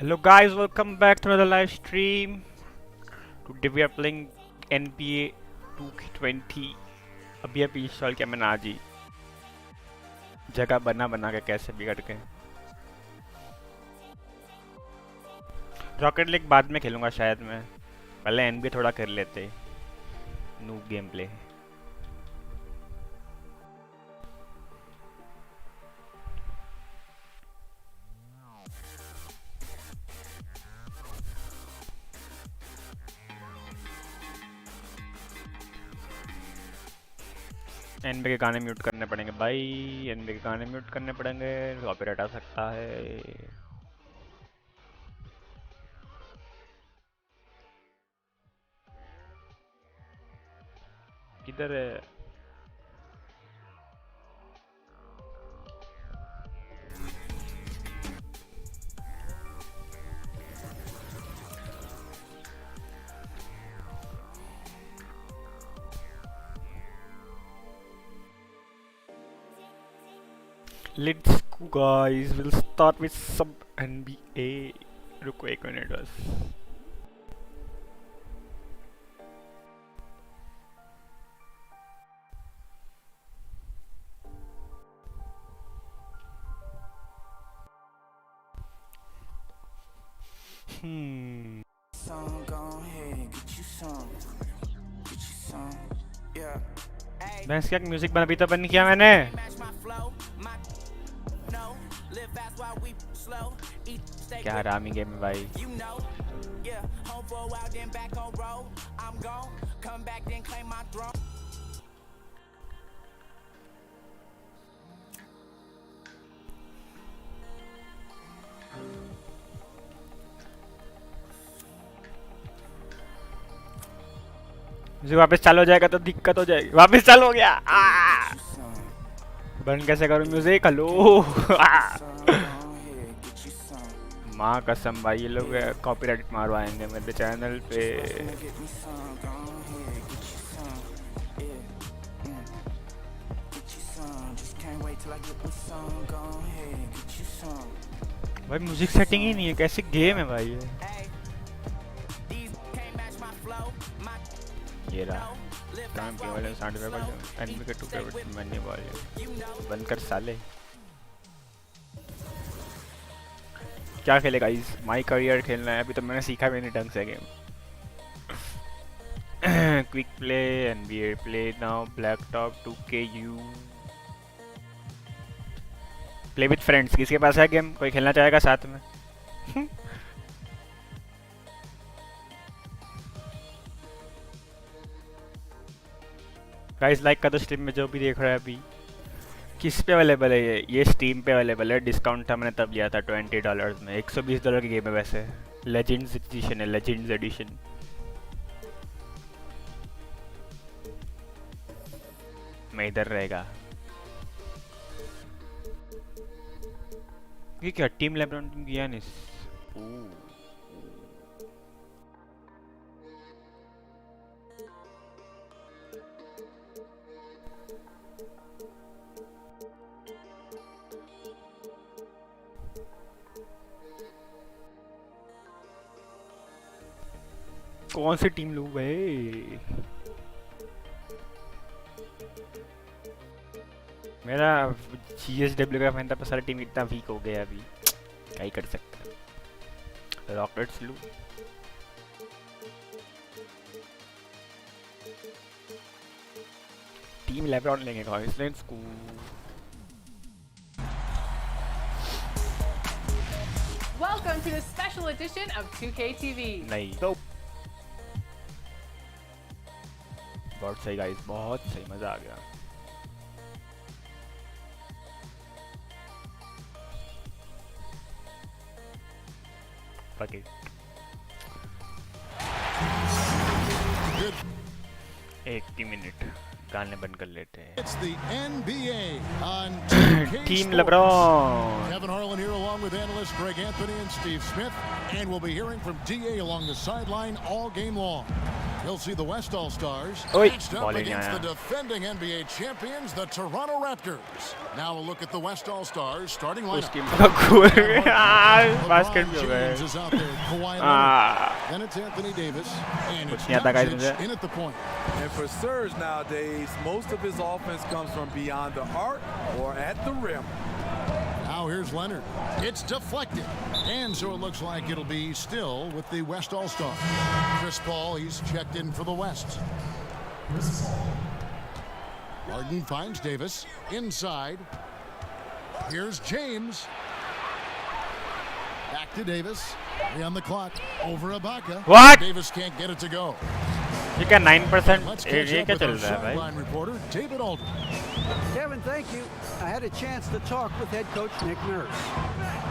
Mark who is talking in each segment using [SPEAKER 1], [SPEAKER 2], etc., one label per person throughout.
[SPEAKER 1] Hello guys, welcome back to another live stream. Today we are playing NBA 2K20. अभी अभी install किया मैंने आज ही, जगह बना बना के कैसे बिगड़ के। रॉकेट लीग बाद में खेलूंगा शायद मैं, पहले NBA थोड़ा कर लेते। Noob game play. एनबी के गाने म्यूट करने पड़ेंगे भाई, एनबी के गाने म्यूट करने पड़ेंगे, कॉपीराइट आ सकता है। किधर है? Let's go guys, we'll start with some NBA. रुको एक मिनट बस। भैंस क्या म्यूजिक अभी तो बंद किया मैंने। क्या हरामी गेम है भाई। मुझे वापस चालू हो जाएगा तो दिक्कत हो जाएगी। वापस चालू हो गया। बंद कैसे करूं म्यूजिक? हेलो। माँ कसम भाई, ये लोग कॉपीराइट मारवाएंगे मेरे चैनल पे। भाई म्यूजिक सेटिंग ही नहीं है, कैसी गेम है भाई ये रहा काम के वाले 60 एनबी के 2 बनने वाले। बंद कर साले। क्या खेलेगा इस माई करियर खेलना है, अभी तो मैंने सीखा भी नहीं ढंग से game. Quick play NBA play now black top 2KU play with friends. किसके पास है गेम? कोई खेलना चाहेगा साथ में? गाइस लाइक का तो स्ट्रीम में जो भी देख रहा है अभी। किस पे अवेलेबल है ये स्टीम पे अवेलेबल है। डिस्काउंट था, मैंने तब लिया था $20 में। $120 की गेम है वैसे। लेजेंड्स एडिशन है, लेजेंड्स एडिशन। मैं इधर रहेगा। ये क्या टीम लेब्रॉन टीम किया नहीं? कौन सी टीम लूं भाई? मेरा GSW का फैन था पर सारी टीम इतना वीक हो गया अभी, क्या ही कर सकता है। रॉकेट्स लूं? टीम लेब्रॉन लेंगे guys, let's go.
[SPEAKER 2] Welcome to a special edition of 2K TV.
[SPEAKER 1] नहीं तो बहुत सही गाइस, बहुत सही, मजा आ गया। एक मिनट गाने बंद कर लेते हैं।
[SPEAKER 3] It's the NBA on
[SPEAKER 1] Team LeBron.
[SPEAKER 3] Kevin Harlan here along with analysts Greg Anthony and Steve Smith, and we'll be hearing from DA along the sideline all game long. You'll see the West All-Stars
[SPEAKER 1] Oi,
[SPEAKER 3] matched up
[SPEAKER 1] ball in
[SPEAKER 3] against
[SPEAKER 1] आया.
[SPEAKER 3] the defending NBA champions, the Toronto Raptors. Now a look at the West All-Stars starting lineup.
[SPEAKER 1] उसकी basket भी हो गए.
[SPEAKER 3] James is out there, Kawhi Leonard.
[SPEAKER 1] Ah,
[SPEAKER 3] Then it's Anthony Davis, and it's
[SPEAKER 1] नहीं आता guys मुझे.
[SPEAKER 3] Doncic in at the point.
[SPEAKER 4] And for Serge nowadays, most of his offense comes from beyond the arc or at the rim.
[SPEAKER 3] Now here's Leonard. It's deflected. And so it looks like it'll be still with the West All-Stars. Chris Paul, he's checked in for the West. Harden finds Davis inside. Here's James. Back to Davis. 3 on the clock. Over Ibaka.
[SPEAKER 1] What?
[SPEAKER 3] Davis can't get it to go.
[SPEAKER 1] ये क्या 9%?
[SPEAKER 3] Let's
[SPEAKER 1] ये
[SPEAKER 3] catch up
[SPEAKER 1] क्या
[SPEAKER 3] with
[SPEAKER 1] चल
[SPEAKER 3] our
[SPEAKER 1] रहा है भाई?
[SPEAKER 3] sideline reporter, David Aldridge.
[SPEAKER 5] Kevin, thank you. I had a chance to talk with head coach Nick Nurse.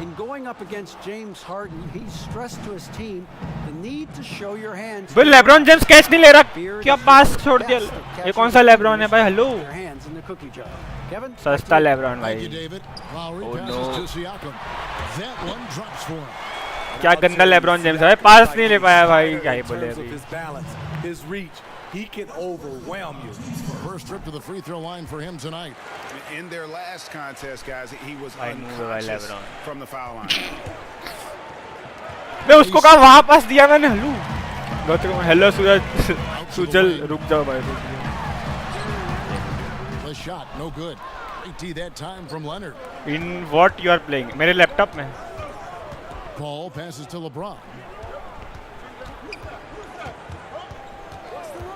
[SPEAKER 5] In going up against James Harden, he stressed to his team the need to show your hands.
[SPEAKER 1] भाई LeBron James catch नहीं ले रहा. क्या पास छोड़ दिया. ये कौन सा लेब्रॉन है भाई? Hello.
[SPEAKER 5] Their hands in the cookie jar. Kevin,
[SPEAKER 1] सस्ता लेब्रॉन
[SPEAKER 3] Thank you,
[SPEAKER 1] भाई.
[SPEAKER 3] David. Lowry
[SPEAKER 1] Oh,
[SPEAKER 3] passes
[SPEAKER 1] no.
[SPEAKER 3] to Siakam. That one drops for him.
[SPEAKER 1] क्या गंदा लेब्रॉन जेम्स है. पास नहीं ले पाया भाई. क्या ही
[SPEAKER 4] In
[SPEAKER 1] बोले
[SPEAKER 4] terms of
[SPEAKER 1] अभी.
[SPEAKER 4] his balance, his reach, he can overwhelm you.
[SPEAKER 3] First trip to the free throw line for him tonight.
[SPEAKER 6] In their last contest, guys, he was
[SPEAKER 1] I knew the
[SPEAKER 6] unconscious
[SPEAKER 1] LeBron.
[SPEAKER 6] from the foul line.
[SPEAKER 1] मैं उसको कहा वहाँ पास दिया मैंने. Hello. Gautam hello सूरज. सुजल रुक जाओ भाई. रुक जाओ.
[SPEAKER 3] The shot, no good. Great tee that time from Leonard.
[SPEAKER 1] In what you are playing? मेरे लैपटॉप में.
[SPEAKER 3] Paul passes to LeBron.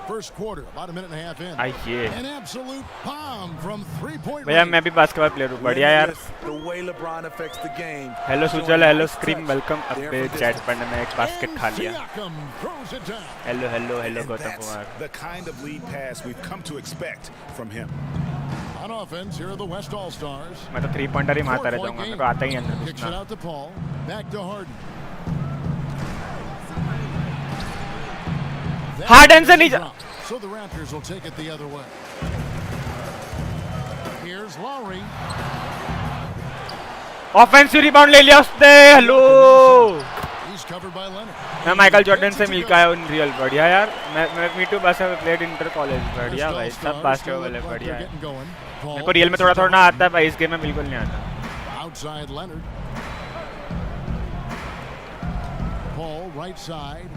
[SPEAKER 3] First quarter, about a minute and a half in.
[SPEAKER 1] आइए.
[SPEAKER 3] An absolute bomb from three-point
[SPEAKER 1] भैया
[SPEAKER 3] range.
[SPEAKER 1] मैं भी basketball player हूँ. बढ़िया यार.
[SPEAKER 4] Limitless, the way LeBron affects the game.
[SPEAKER 1] Hello
[SPEAKER 4] Showing
[SPEAKER 1] Sujal. Hello
[SPEAKER 4] nice
[SPEAKER 1] scream.
[SPEAKER 4] touch
[SPEAKER 1] welcome.
[SPEAKER 4] there
[SPEAKER 1] अबे
[SPEAKER 4] from
[SPEAKER 1] chat
[SPEAKER 4] distance.
[SPEAKER 1] पढ़ने में एक बास्केट खा
[SPEAKER 3] And
[SPEAKER 1] लिया.
[SPEAKER 3] Siakam throws it down.
[SPEAKER 1] Hello hello hello
[SPEAKER 6] And
[SPEAKER 1] Gautam
[SPEAKER 6] that's
[SPEAKER 1] Kumar.
[SPEAKER 6] the kind of lead pass we've come to expect from him.
[SPEAKER 3] On offense, here are the West All-Stars.
[SPEAKER 1] मैं तो 3 pointer ही मारता रह
[SPEAKER 3] 4-point
[SPEAKER 1] जाऊंगा. मेरे
[SPEAKER 3] game.
[SPEAKER 1] को आता ही अंदर
[SPEAKER 3] Kicks it
[SPEAKER 1] घुसना.
[SPEAKER 3] out to Paul. Back to Harden. That
[SPEAKER 1] Harden से नहीं जा.
[SPEAKER 3] drop. So the Raptors will take it the other way. Here's Lowry.
[SPEAKER 1] Offensive rebound ले लिया उसने. Hello.
[SPEAKER 3] He's covered by Leonard.
[SPEAKER 1] मैं माइकल जॉर्डन से मिल का इन रियल. बढ़िया यार. मैं me too basketball played inter college. बढ़िया भाई. सब बास्केटबॉल है. बढ़िया है. मेरे को रियल में थोड़ा थोड़ा आता है भाई. इस गेम में बिल्कुल नहीं आता.
[SPEAKER 3] Outside Leonard. Paul right side.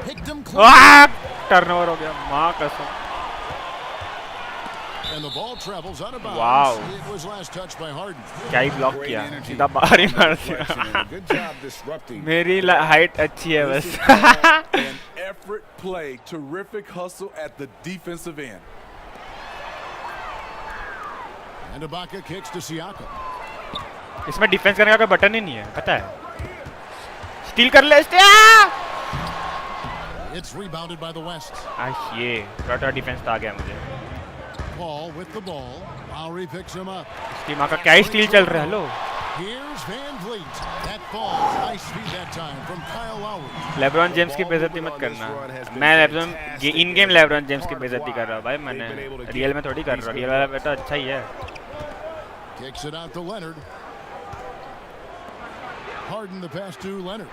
[SPEAKER 3] Picked him close.
[SPEAKER 1] Turnover हो गया. माँ कसम.
[SPEAKER 3] And the ball travels out of bounds.
[SPEAKER 1] Wow.
[SPEAKER 3] It was last touched by Harden.
[SPEAKER 1] क्या ही ब्लॉक
[SPEAKER 6] Great
[SPEAKER 1] किया.
[SPEAKER 6] energy,
[SPEAKER 1] सीधा बाहर ही मार
[SPEAKER 6] deflection,
[SPEAKER 1] दिया.
[SPEAKER 6] and good job disrupting.
[SPEAKER 1] मेरी हाइट अच्छी है
[SPEAKER 4] This
[SPEAKER 1] बस.
[SPEAKER 4] is called an effort play. Terrific hustle at the defensive end.
[SPEAKER 3] And Ibaka kicks to Siakam.
[SPEAKER 1] इसमें डिफेंस करने का कोई बटन ही नहीं है. पता है. स्टील कर ले. Steel.
[SPEAKER 3] It's rebounded by the West.
[SPEAKER 1] ये थोड़ा डिफेंस तो आ गया मुझे.
[SPEAKER 3] Paul with the ball. Lowry picks him up.
[SPEAKER 1] इसकी माँ का क्या ही स्टील चल रहा है. Hello.
[SPEAKER 3] Here's Van Vliet. That falls. Nice feed that time from Kyle Lowry.
[SPEAKER 1] LeBron James की बेइज्जती मत करना. मैं लेब्रॉन इन गेम लेब्रॉन जेम्स की बेइज्जती कर रहा हूँ भाई. मैंने रियल में थोड़ी कर रहा हूँ. रियल वाला बेटा अच्छा ही है.
[SPEAKER 3] Kicks it out to Leonard. Harden the pass to Leonard.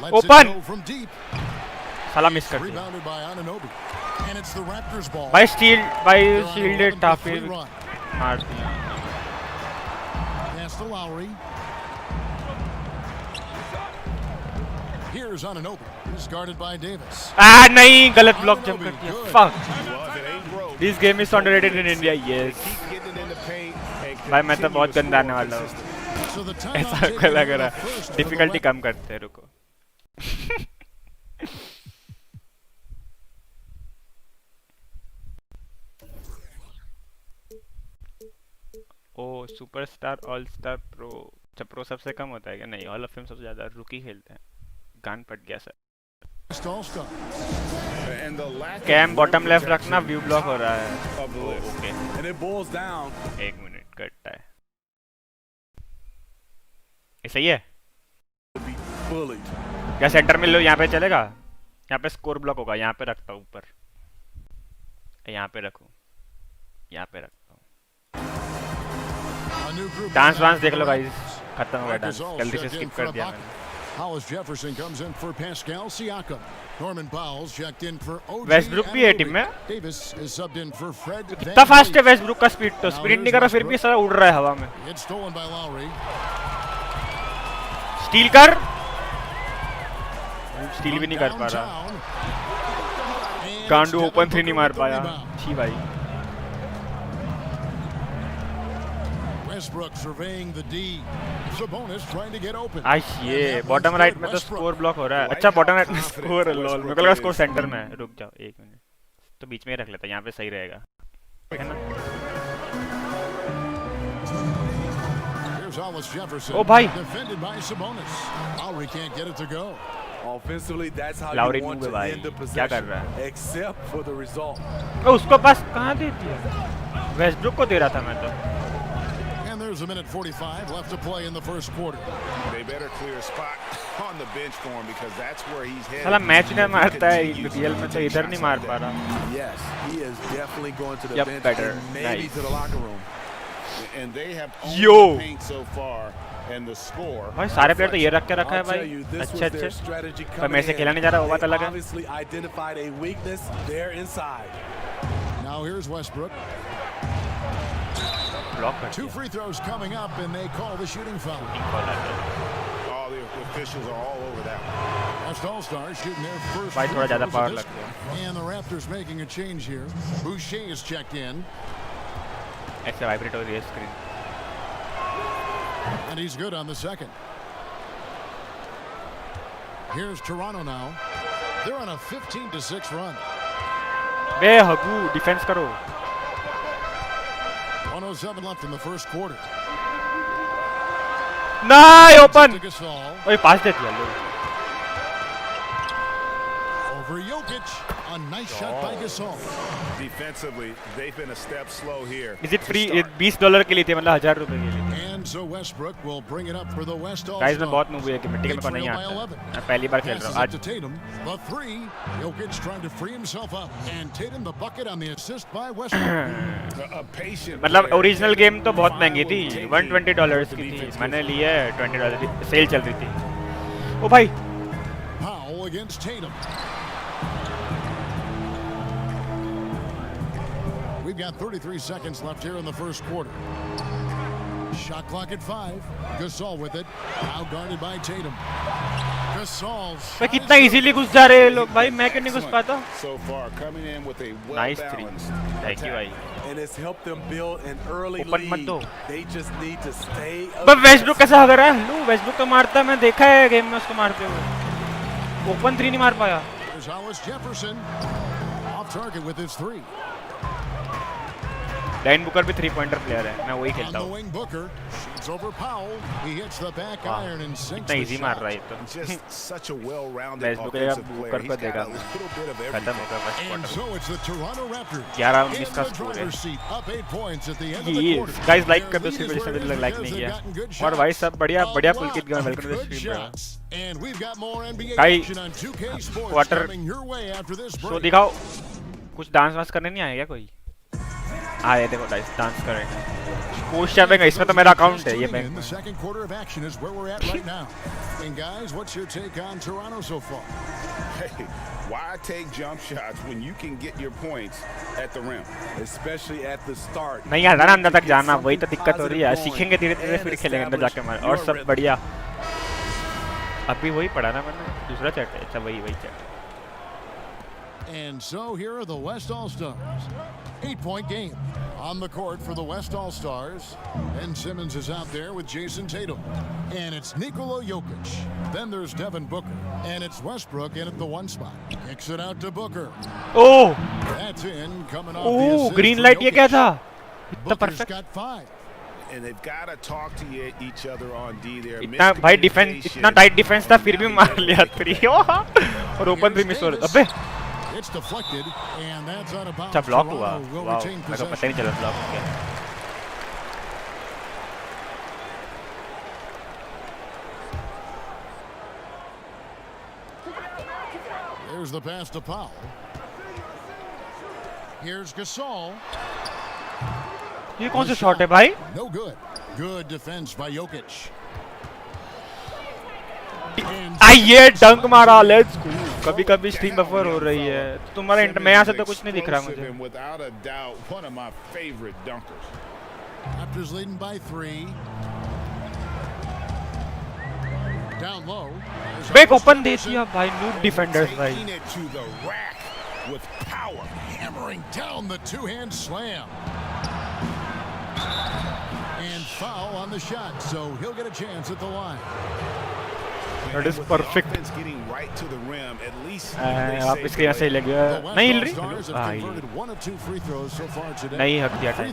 [SPEAKER 3] Lets
[SPEAKER 1] Open.
[SPEAKER 3] it go from deep.
[SPEAKER 1] साला मिस कर दिया.
[SPEAKER 3] Rebounded by Anunoby. And it's the Raptors ball.
[SPEAKER 1] भाई स्टील भाई
[SPEAKER 3] They're on an
[SPEAKER 1] shielded
[SPEAKER 3] 11-3
[SPEAKER 1] toffee
[SPEAKER 3] run.
[SPEAKER 1] मार दिया.
[SPEAKER 3] Pass to Lowry. Here's Anunoby. He's guarded by Davis.
[SPEAKER 1] नहीं गलत block jump कर दिया. Fuck.
[SPEAKER 6] Well, if it ain't broke,
[SPEAKER 1] This game is underrated in India. Yes.
[SPEAKER 6] keep getting in the paint and
[SPEAKER 1] भाई मैं तो बहुत
[SPEAKER 6] continue
[SPEAKER 1] गंदा
[SPEAKER 6] to
[SPEAKER 1] आने वाला हूँ.
[SPEAKER 6] consistent.
[SPEAKER 3] So the timeout
[SPEAKER 1] ऐसा
[SPEAKER 3] taken
[SPEAKER 1] को लग
[SPEAKER 3] over
[SPEAKER 1] रहा
[SPEAKER 3] the first for the
[SPEAKER 1] difficulty
[SPEAKER 3] West.
[SPEAKER 1] कम करते हैं. रुको. ओ सुपरस्टार ऑल स्टार प्रो. अच्छा प्रो सबसे कम होता है क्या? नहीं. हॉल ऑफ फेम सबसे ज्यादा रुकी खेलते हैं. गान पट गया sir.
[SPEAKER 3] West All-Star.
[SPEAKER 6] And the lack of
[SPEAKER 1] cam
[SPEAKER 6] rim
[SPEAKER 1] bottom left
[SPEAKER 6] protection
[SPEAKER 1] रखना. व्यू ब्लॉक हो रहा है.
[SPEAKER 4] Of the list.
[SPEAKER 1] Okay.
[SPEAKER 4] And it boils down
[SPEAKER 1] एक मिनट कटता है. ये सही है.
[SPEAKER 4] to be bullied.
[SPEAKER 1] क्या सेंटर में लो. यहाँ पे चलेगा. यहाँ पे स्कोर ब्लॉक होगा. यहाँ पे रखता हूँ ऊपर. यहाँ पे रखूँ. यहाँ पे रखता हूँ.
[SPEAKER 3] A new group
[SPEAKER 1] dance
[SPEAKER 3] is
[SPEAKER 1] वांस
[SPEAKER 3] out
[SPEAKER 1] देख
[SPEAKER 3] for
[SPEAKER 1] low
[SPEAKER 3] the
[SPEAKER 1] guys.
[SPEAKER 3] Raptors.
[SPEAKER 1] खत्म हो गया डांस.
[SPEAKER 3] Raptors all
[SPEAKER 1] जल्दी से
[SPEAKER 3] check in
[SPEAKER 1] स्किप
[SPEAKER 3] for
[SPEAKER 1] कर दिया
[SPEAKER 3] Ibaka.
[SPEAKER 1] मैंने.
[SPEAKER 3] Hollis Jefferson comes in for Pascal Siakam. Norman Powell's checked in for OG
[SPEAKER 1] Westbrook भी है टीम में.
[SPEAKER 3] Davis is subbed in for Fred
[SPEAKER 1] कितना फास्ट है वेस्टब्रुक का स्पीड, तो स्प्रिंट नहीं कर रहा फिर भी सारा उड़ रहा है हवा में.
[SPEAKER 3] It's stolen by Lowry.
[SPEAKER 1] Steel कर. स्टील भी नहीं कर पा रहा. गांडू ओपन 3 नहीं मार पाया. छी भाई.
[SPEAKER 3] Westbrook surveying the D. Sabonis trying to get open.
[SPEAKER 1] ये बॉटम राइट में तो स्कोर ब्लॉक हो रहा है. अच्छा बॉटम राइट में स्कोर है. लॉल मेरे को लगा स्कोर सेंटर में है. रुक जाओ 1 मिनट, तो बीच में ही रख लेता, यहाँ पे सही रहेगा, है ना.
[SPEAKER 3] Here's Hollis Jefferson.
[SPEAKER 1] Oh, bhai.
[SPEAKER 3] Defended by Sabonis. Lowry can't get it to go.
[SPEAKER 4] Offensively, that's how
[SPEAKER 1] Lowry
[SPEAKER 4] you want
[SPEAKER 1] Noob
[SPEAKER 4] to
[SPEAKER 1] है
[SPEAKER 4] end the
[SPEAKER 1] भाई. क्या कर
[SPEAKER 4] possession,
[SPEAKER 1] रहा है?
[SPEAKER 4] except for the result.
[SPEAKER 1] उसको पास कहाँ दे दिया? वेस्टब्रुक को दे रहा था मैं तो.
[SPEAKER 3] And there's a minute 45 left to play in the first quarter.
[SPEAKER 6] They better clear a spot on the bench for him because that's where he's headed.
[SPEAKER 1] साला match में मारता है, रियल में तो इधर नहीं मार पा रहा.
[SPEAKER 4] Yes, he is definitely going to the
[SPEAKER 1] Yep,
[SPEAKER 4] bench
[SPEAKER 1] better.
[SPEAKER 4] and maybe
[SPEAKER 1] Nice.
[SPEAKER 4] to the locker room.
[SPEAKER 6] And they have
[SPEAKER 1] Yo.
[SPEAKER 6] owned the paint so far and the score.
[SPEAKER 1] भाई सारे प्लेयर तो ये रख के रखा है
[SPEAKER 4] I'll tell
[SPEAKER 1] भाई.
[SPEAKER 4] you, this
[SPEAKER 1] अच्छे
[SPEAKER 4] was their
[SPEAKER 1] अच्छे.
[SPEAKER 4] strategy
[SPEAKER 1] पर
[SPEAKER 4] coming
[SPEAKER 1] मेरे से
[SPEAKER 4] in.
[SPEAKER 1] खेला नहीं जा रहा, वो बात
[SPEAKER 4] They
[SPEAKER 1] अलग है.
[SPEAKER 4] obviously identified a weakness there inside.
[SPEAKER 3] Now here's Westbrook.
[SPEAKER 1] Block कर
[SPEAKER 3] 2
[SPEAKER 1] दिया.
[SPEAKER 3] free throws coming up, and they call the shooting foul.
[SPEAKER 6] All the officials are all over that one.
[SPEAKER 3] West All-Stars shooting their first
[SPEAKER 1] भाई
[SPEAKER 3] free
[SPEAKER 1] थोड़ा ज़्यादा
[SPEAKER 3] throws
[SPEAKER 1] power
[SPEAKER 3] of this
[SPEAKER 1] लग गया.
[SPEAKER 3] one. And the Raptors making a change here. Boucher is checked in,
[SPEAKER 1] ऐसे vibrate हो रही है screen.
[SPEAKER 3] and he's good on the second. Here's Toronto now. They're on a 15-6 run.
[SPEAKER 1] बे हगू defence करो.
[SPEAKER 3] 107 left in the first quarter.
[SPEAKER 1] नहीं open.
[SPEAKER 3] To Gasol.
[SPEAKER 1] ओए pass दे दिया लो.
[SPEAKER 3] Over Jokic. A nice shot by Gasol.
[SPEAKER 6] Defensively, they've been a step slow here.
[SPEAKER 1] Is it free? $20 के लिए थे, मतलब $1000 के लिए.
[SPEAKER 3] And so Westbrook will bring it up for the West All-Stars.
[SPEAKER 1] Guys मैं बहुत नूब है कि मिट्टी के मेरे को नहीं आता. मैं पहली बार खेल रहा हूँ
[SPEAKER 3] Passes it
[SPEAKER 1] आज.
[SPEAKER 3] to Tatum. The three. Jokic trying to free himself up. And Tatum the bucket on the assist by Westbrook.
[SPEAKER 6] A patient
[SPEAKER 1] मतलब
[SPEAKER 6] player
[SPEAKER 1] ओरिजिनल गेम तो बहुत
[SPEAKER 6] finally
[SPEAKER 1] महंगी थी.
[SPEAKER 6] taking
[SPEAKER 1] $120
[SPEAKER 6] the
[SPEAKER 1] की थी.
[SPEAKER 6] defense
[SPEAKER 1] मैंने
[SPEAKER 6] gives
[SPEAKER 1] ली है $20 की. सेल चल रही थी. ओ भाई
[SPEAKER 3] Powell against Tatum. We've got 33 seconds left here in the first quarter. Shot clock at 5. Gasol with it. Now guarded by Tatum. Gasol.
[SPEAKER 1] भाई कितना इजीली घुस जा रहे हैं लोग. भाई मैं क्यों नहीं घुस पाता.
[SPEAKER 6] so far coming in with a
[SPEAKER 1] nice 3.
[SPEAKER 6] well-balanced
[SPEAKER 1] thank you भाई.
[SPEAKER 4] And it's helped them build an early
[SPEAKER 1] Open मत
[SPEAKER 4] lead.
[SPEAKER 1] दो.
[SPEAKER 4] They just need to stay
[SPEAKER 1] बस वेस्टब्रुक कैसा अगर है. लो वेस्टब्रुक तो मारता है, मैं देखा है गेम में उसको मारते हुए. ओपन 3 नहीं मार पाया.
[SPEAKER 3] There's Hollis Jefferson. Off target with his 3.
[SPEAKER 1] डाइन बुकर भी 3-पॉइंटर प्लेयर है. मैं वही
[SPEAKER 3] On
[SPEAKER 1] खेलता
[SPEAKER 3] the
[SPEAKER 1] हूँ.
[SPEAKER 3] wing, Booker shoots over Powell. He hits the back iron and sinks
[SPEAKER 1] इतना
[SPEAKER 3] the
[SPEAKER 1] इजी
[SPEAKER 3] shot.
[SPEAKER 1] मार रहा है तो.
[SPEAKER 6] just such a well-rounded
[SPEAKER 1] Westbrook का
[SPEAKER 6] offensive
[SPEAKER 1] बुकर
[SPEAKER 6] player.
[SPEAKER 1] को
[SPEAKER 6] He's got
[SPEAKER 1] देगा.
[SPEAKER 6] a little bit of
[SPEAKER 1] खत्म
[SPEAKER 6] everything.
[SPEAKER 1] होगा first
[SPEAKER 3] And
[SPEAKER 1] quarter.
[SPEAKER 3] so it's the Toronto Raptors
[SPEAKER 1] 11-19
[SPEAKER 3] in
[SPEAKER 1] का
[SPEAKER 3] the
[SPEAKER 1] स्कोर है.
[SPEAKER 3] driver's seat, up 8 points at the end of the
[SPEAKER 1] Yes,
[SPEAKER 3] quarter.
[SPEAKER 1] guys like कर
[SPEAKER 3] Their
[SPEAKER 1] दो
[SPEAKER 3] lead
[SPEAKER 1] सिर्फ
[SPEAKER 3] is
[SPEAKER 1] वजह से
[SPEAKER 3] where it
[SPEAKER 1] मुझे
[SPEAKER 3] is
[SPEAKER 1] लाइक
[SPEAKER 3] because
[SPEAKER 1] नहीं
[SPEAKER 3] they've
[SPEAKER 1] किया.
[SPEAKER 3] gotten good
[SPEAKER 1] और भाई
[SPEAKER 3] shots.
[SPEAKER 1] सब बढ़िया
[SPEAKER 3] A
[SPEAKER 1] बढ़िया
[SPEAKER 3] lot
[SPEAKER 1] पुलकित गए. Welcome to the
[SPEAKER 3] of good
[SPEAKER 1] stream bro.
[SPEAKER 3] shots. And we've got more NBA
[SPEAKER 1] Guys,
[SPEAKER 3] action on 2K Sports
[SPEAKER 1] quarter
[SPEAKER 3] coming your way after this
[SPEAKER 1] show
[SPEAKER 3] break.
[SPEAKER 1] दिखाओ. कुछ dance वांस करने नहीं आया क्या कोई? हाँ ये देखो डांस डांस कर रहे हैं. पोस्ट चलेगा इसमें तो मेरा अकाउंट है ये बैंक
[SPEAKER 3] The
[SPEAKER 1] में.
[SPEAKER 3] second quarter of action is where we're at right now. And guys, what's your take on Toronto so far?
[SPEAKER 6] Hey, why take jump shots when you can get your points at the rim?
[SPEAKER 4] especially at the start.
[SPEAKER 1] नहीं आता ना अंदर तक जाना. वही तो दिक्कत हो रही है. सीखेंगे धीरे धीरे फिर खेलेंगे अंदर जाके मार. और सब बढ़िया. अभी वही पढ़ा ना मैंने. दूसरा चैट है. अच्छा वही chat.
[SPEAKER 3] And so here are the West All-Stars. 8-point game. On the court for the West All-Stars. Ben Simmons is out there with Jason Tatum. And it's Nikola Jokic. Then there's Devin Booker. And it's Westbrook in at the 1 spot. Kicks it out to Booker.
[SPEAKER 1] Oh
[SPEAKER 3] That's in, coming off the
[SPEAKER 1] oh
[SPEAKER 3] assist
[SPEAKER 1] green
[SPEAKER 3] from
[SPEAKER 1] light ये क्या
[SPEAKER 3] Jokic.
[SPEAKER 1] था? इतना
[SPEAKER 3] Booker's
[SPEAKER 1] perfect.
[SPEAKER 3] got 5.
[SPEAKER 6] And they've got to talk to each other on D there.
[SPEAKER 1] इतना भाई defence इतना tight defence था फिर भी मार लिया 3. और ओपन 3 मिस हो रहा. अबे
[SPEAKER 3] It's deflected, and that's out of bounds.
[SPEAKER 1] अच्छा ब्लॉक हुआ.
[SPEAKER 3] Toronto will
[SPEAKER 1] वाओ
[SPEAKER 3] retain
[SPEAKER 1] मेरे को पता
[SPEAKER 3] possession.
[SPEAKER 1] ही नहीं चला ब्लॉक हो गया.
[SPEAKER 3] There's the pass to Powell. Here's Gasol.
[SPEAKER 1] ये कौन सा शॉट है भाई?
[SPEAKER 3] No good. Good defense by Jokic.
[SPEAKER 1] ये डंक मारा, लेट्स गो। कभी कभी स्ट्रीम बफर हो रही है, तुम्हारा मैं यहाँ से तो कुछ नहीं दिख रहा मुझे।
[SPEAKER 3] Raptors leading by 3. Down low.
[SPEAKER 1] Back open दे दिया भाई, नूब डिफेंडर्स भाई।
[SPEAKER 3] With power, hammering down the two-hand slam. And foul on the shot, so he'll get a chance at the line.
[SPEAKER 1] That is perfect.
[SPEAKER 6] Getting right to the rim, at least
[SPEAKER 1] आप इसके यहाँ से लग गया, नहीं हिल रही भाई, नहीं हक दिया टाइम।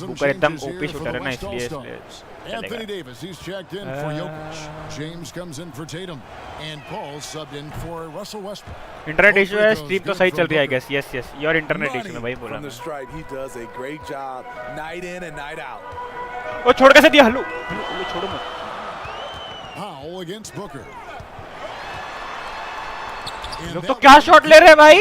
[SPEAKER 1] बुकर एकदम ओपी शूटर है ना, इसलिए
[SPEAKER 3] Anthony Davis, he's checked in for Jokic. James comes in for Tatum, and Paul subbed in for Russell Westbrook.
[SPEAKER 1] Internet issue है, स्ट्रीम तो सही चल रही है, I guess. Yes yes, your internet issue में भाई बोला
[SPEAKER 4] From the stripe, he does a great job night in and night out.
[SPEAKER 1] वो छोड़ कैसे दिया? हल्लू छोड़ो मत।
[SPEAKER 3] Powell against Booker.
[SPEAKER 1] लोग तो क्या शॉट ले रहे हैं भाई?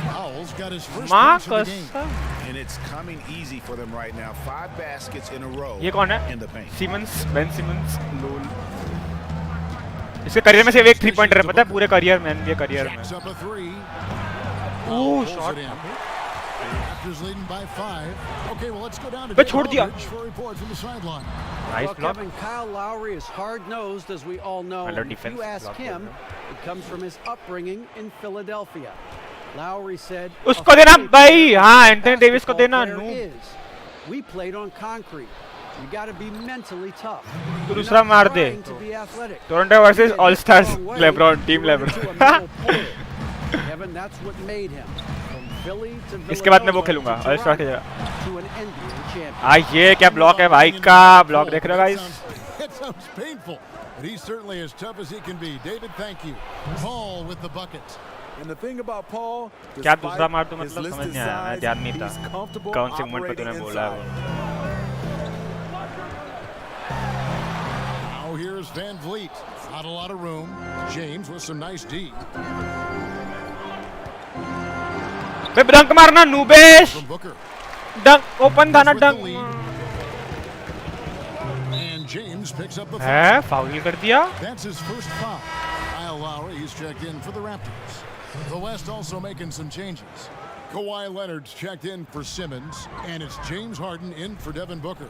[SPEAKER 3] Powell's got his first
[SPEAKER 1] माँ
[SPEAKER 3] points of the game.
[SPEAKER 1] कसम।
[SPEAKER 6] and it's coming easy for them right now. 5 baskets in a row.
[SPEAKER 1] ये कौन है?
[SPEAKER 6] In the paint.
[SPEAKER 1] Simmons, Ben Simmons, lol. इसके करियर में से एक 3 पॉइंटर है, पता है पूरे करियर में, NBA करियर में।
[SPEAKER 3] Jacks up a 3.
[SPEAKER 1] Oh shot.
[SPEAKER 3] Raptors leading by 5. Okay, well let's go down to
[SPEAKER 1] बे छोड़ दिया।
[SPEAKER 3] for a report from the sideline.
[SPEAKER 1] Nice
[SPEAKER 5] Well,
[SPEAKER 1] block.
[SPEAKER 5] Kevin, Kyle Lowry is hard-nosed, as we all know.
[SPEAKER 1] Hello,
[SPEAKER 5] If
[SPEAKER 1] defense
[SPEAKER 5] you ask
[SPEAKER 1] block
[SPEAKER 5] him, it comes from his upbringing in Philadelphia. Lowry said,
[SPEAKER 1] उसको देना भाई, हाँ Anthony Davis को देना। Noob
[SPEAKER 5] We played on concrete. You got to be mentally tough.
[SPEAKER 1] तो दूसरा मार दे।
[SPEAKER 5] Trying to be athletic.
[SPEAKER 1] Toronto versus all stars LeBron, team LeBron.
[SPEAKER 5] Kevin, that's what made him. From Philly to
[SPEAKER 1] इसके बाद मैं वो
[SPEAKER 5] Villanova
[SPEAKER 1] खेलूंगा
[SPEAKER 5] to
[SPEAKER 1] all star की
[SPEAKER 5] Toronto
[SPEAKER 1] जगह।
[SPEAKER 5] to an NBA champion.
[SPEAKER 1] ये क्या ब्लॉक है भाई का? ब्लॉक देख रहे हो guys?
[SPEAKER 3] It sounds painful, but he's certainly as tough as he can be. David, thank you. Paul with the bucket.
[SPEAKER 4] And the thing about Paul,
[SPEAKER 1] क्या दूसरा मार तो
[SPEAKER 4] his
[SPEAKER 1] मतलब समझ
[SPEAKER 4] listed
[SPEAKER 1] नहीं आया, मैं
[SPEAKER 4] size,
[SPEAKER 1] ध्यान नहीं था
[SPEAKER 4] he's comfortable
[SPEAKER 1] कौन से मोमेंट पे
[SPEAKER 4] operating
[SPEAKER 1] तूने बोला है वो।
[SPEAKER 4] inside.
[SPEAKER 3] Now here's Van Vliet. Not a lot of room. James with some nice D.
[SPEAKER 1] बे डंक मारना नूबेश,
[SPEAKER 3] From Booker.
[SPEAKER 1] डंक ओपन था ना,
[SPEAKER 3] With the
[SPEAKER 1] डंक
[SPEAKER 3] lead. And James picks up the foul.
[SPEAKER 1] है, फाउल कर दिया।
[SPEAKER 3] That's his first foul. Kyle Lowry, he's checked in for the Raptors. The West also making some changes. Kawhi Leonard's checked in for Simmons, and it's James Harden in for Devin Booker.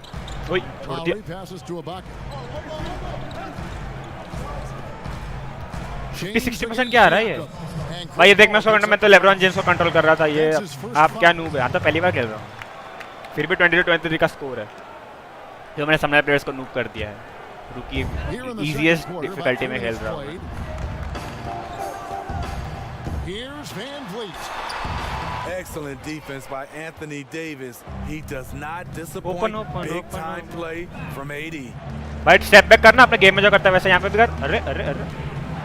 [SPEAKER 1] ओए छोड़ दिया।
[SPEAKER 3] Lowry passes to Ibaka.
[SPEAKER 1] 60% क्या आ रहा है ये? भाई ये देख, मैं 100 घंटे में तो लेब्रॉन जेम्स को कंट्रोल कर रहा था, ये आप क्या नूब है? हाँ तो पहली बार खेल रहा हूँ, फिर भी 22-23 का स्कोर है, जो मैंने सामने प्लेयर्स को नूब कर दिया है। रुकी इजीएस्ट डिफिकल्टी में खेल रहा हूँ।
[SPEAKER 3] Here's Van Vliet.
[SPEAKER 4] Excellent defense by Anthony Davis. He does not disappoint.
[SPEAKER 1] Open,
[SPEAKER 4] Big
[SPEAKER 1] open,
[SPEAKER 4] time play from AD.
[SPEAKER 1] भाई स्टेप बैक करना अपने गेम में जो करता है वैसे यहाँ पे भी कर। अरे अरे अरे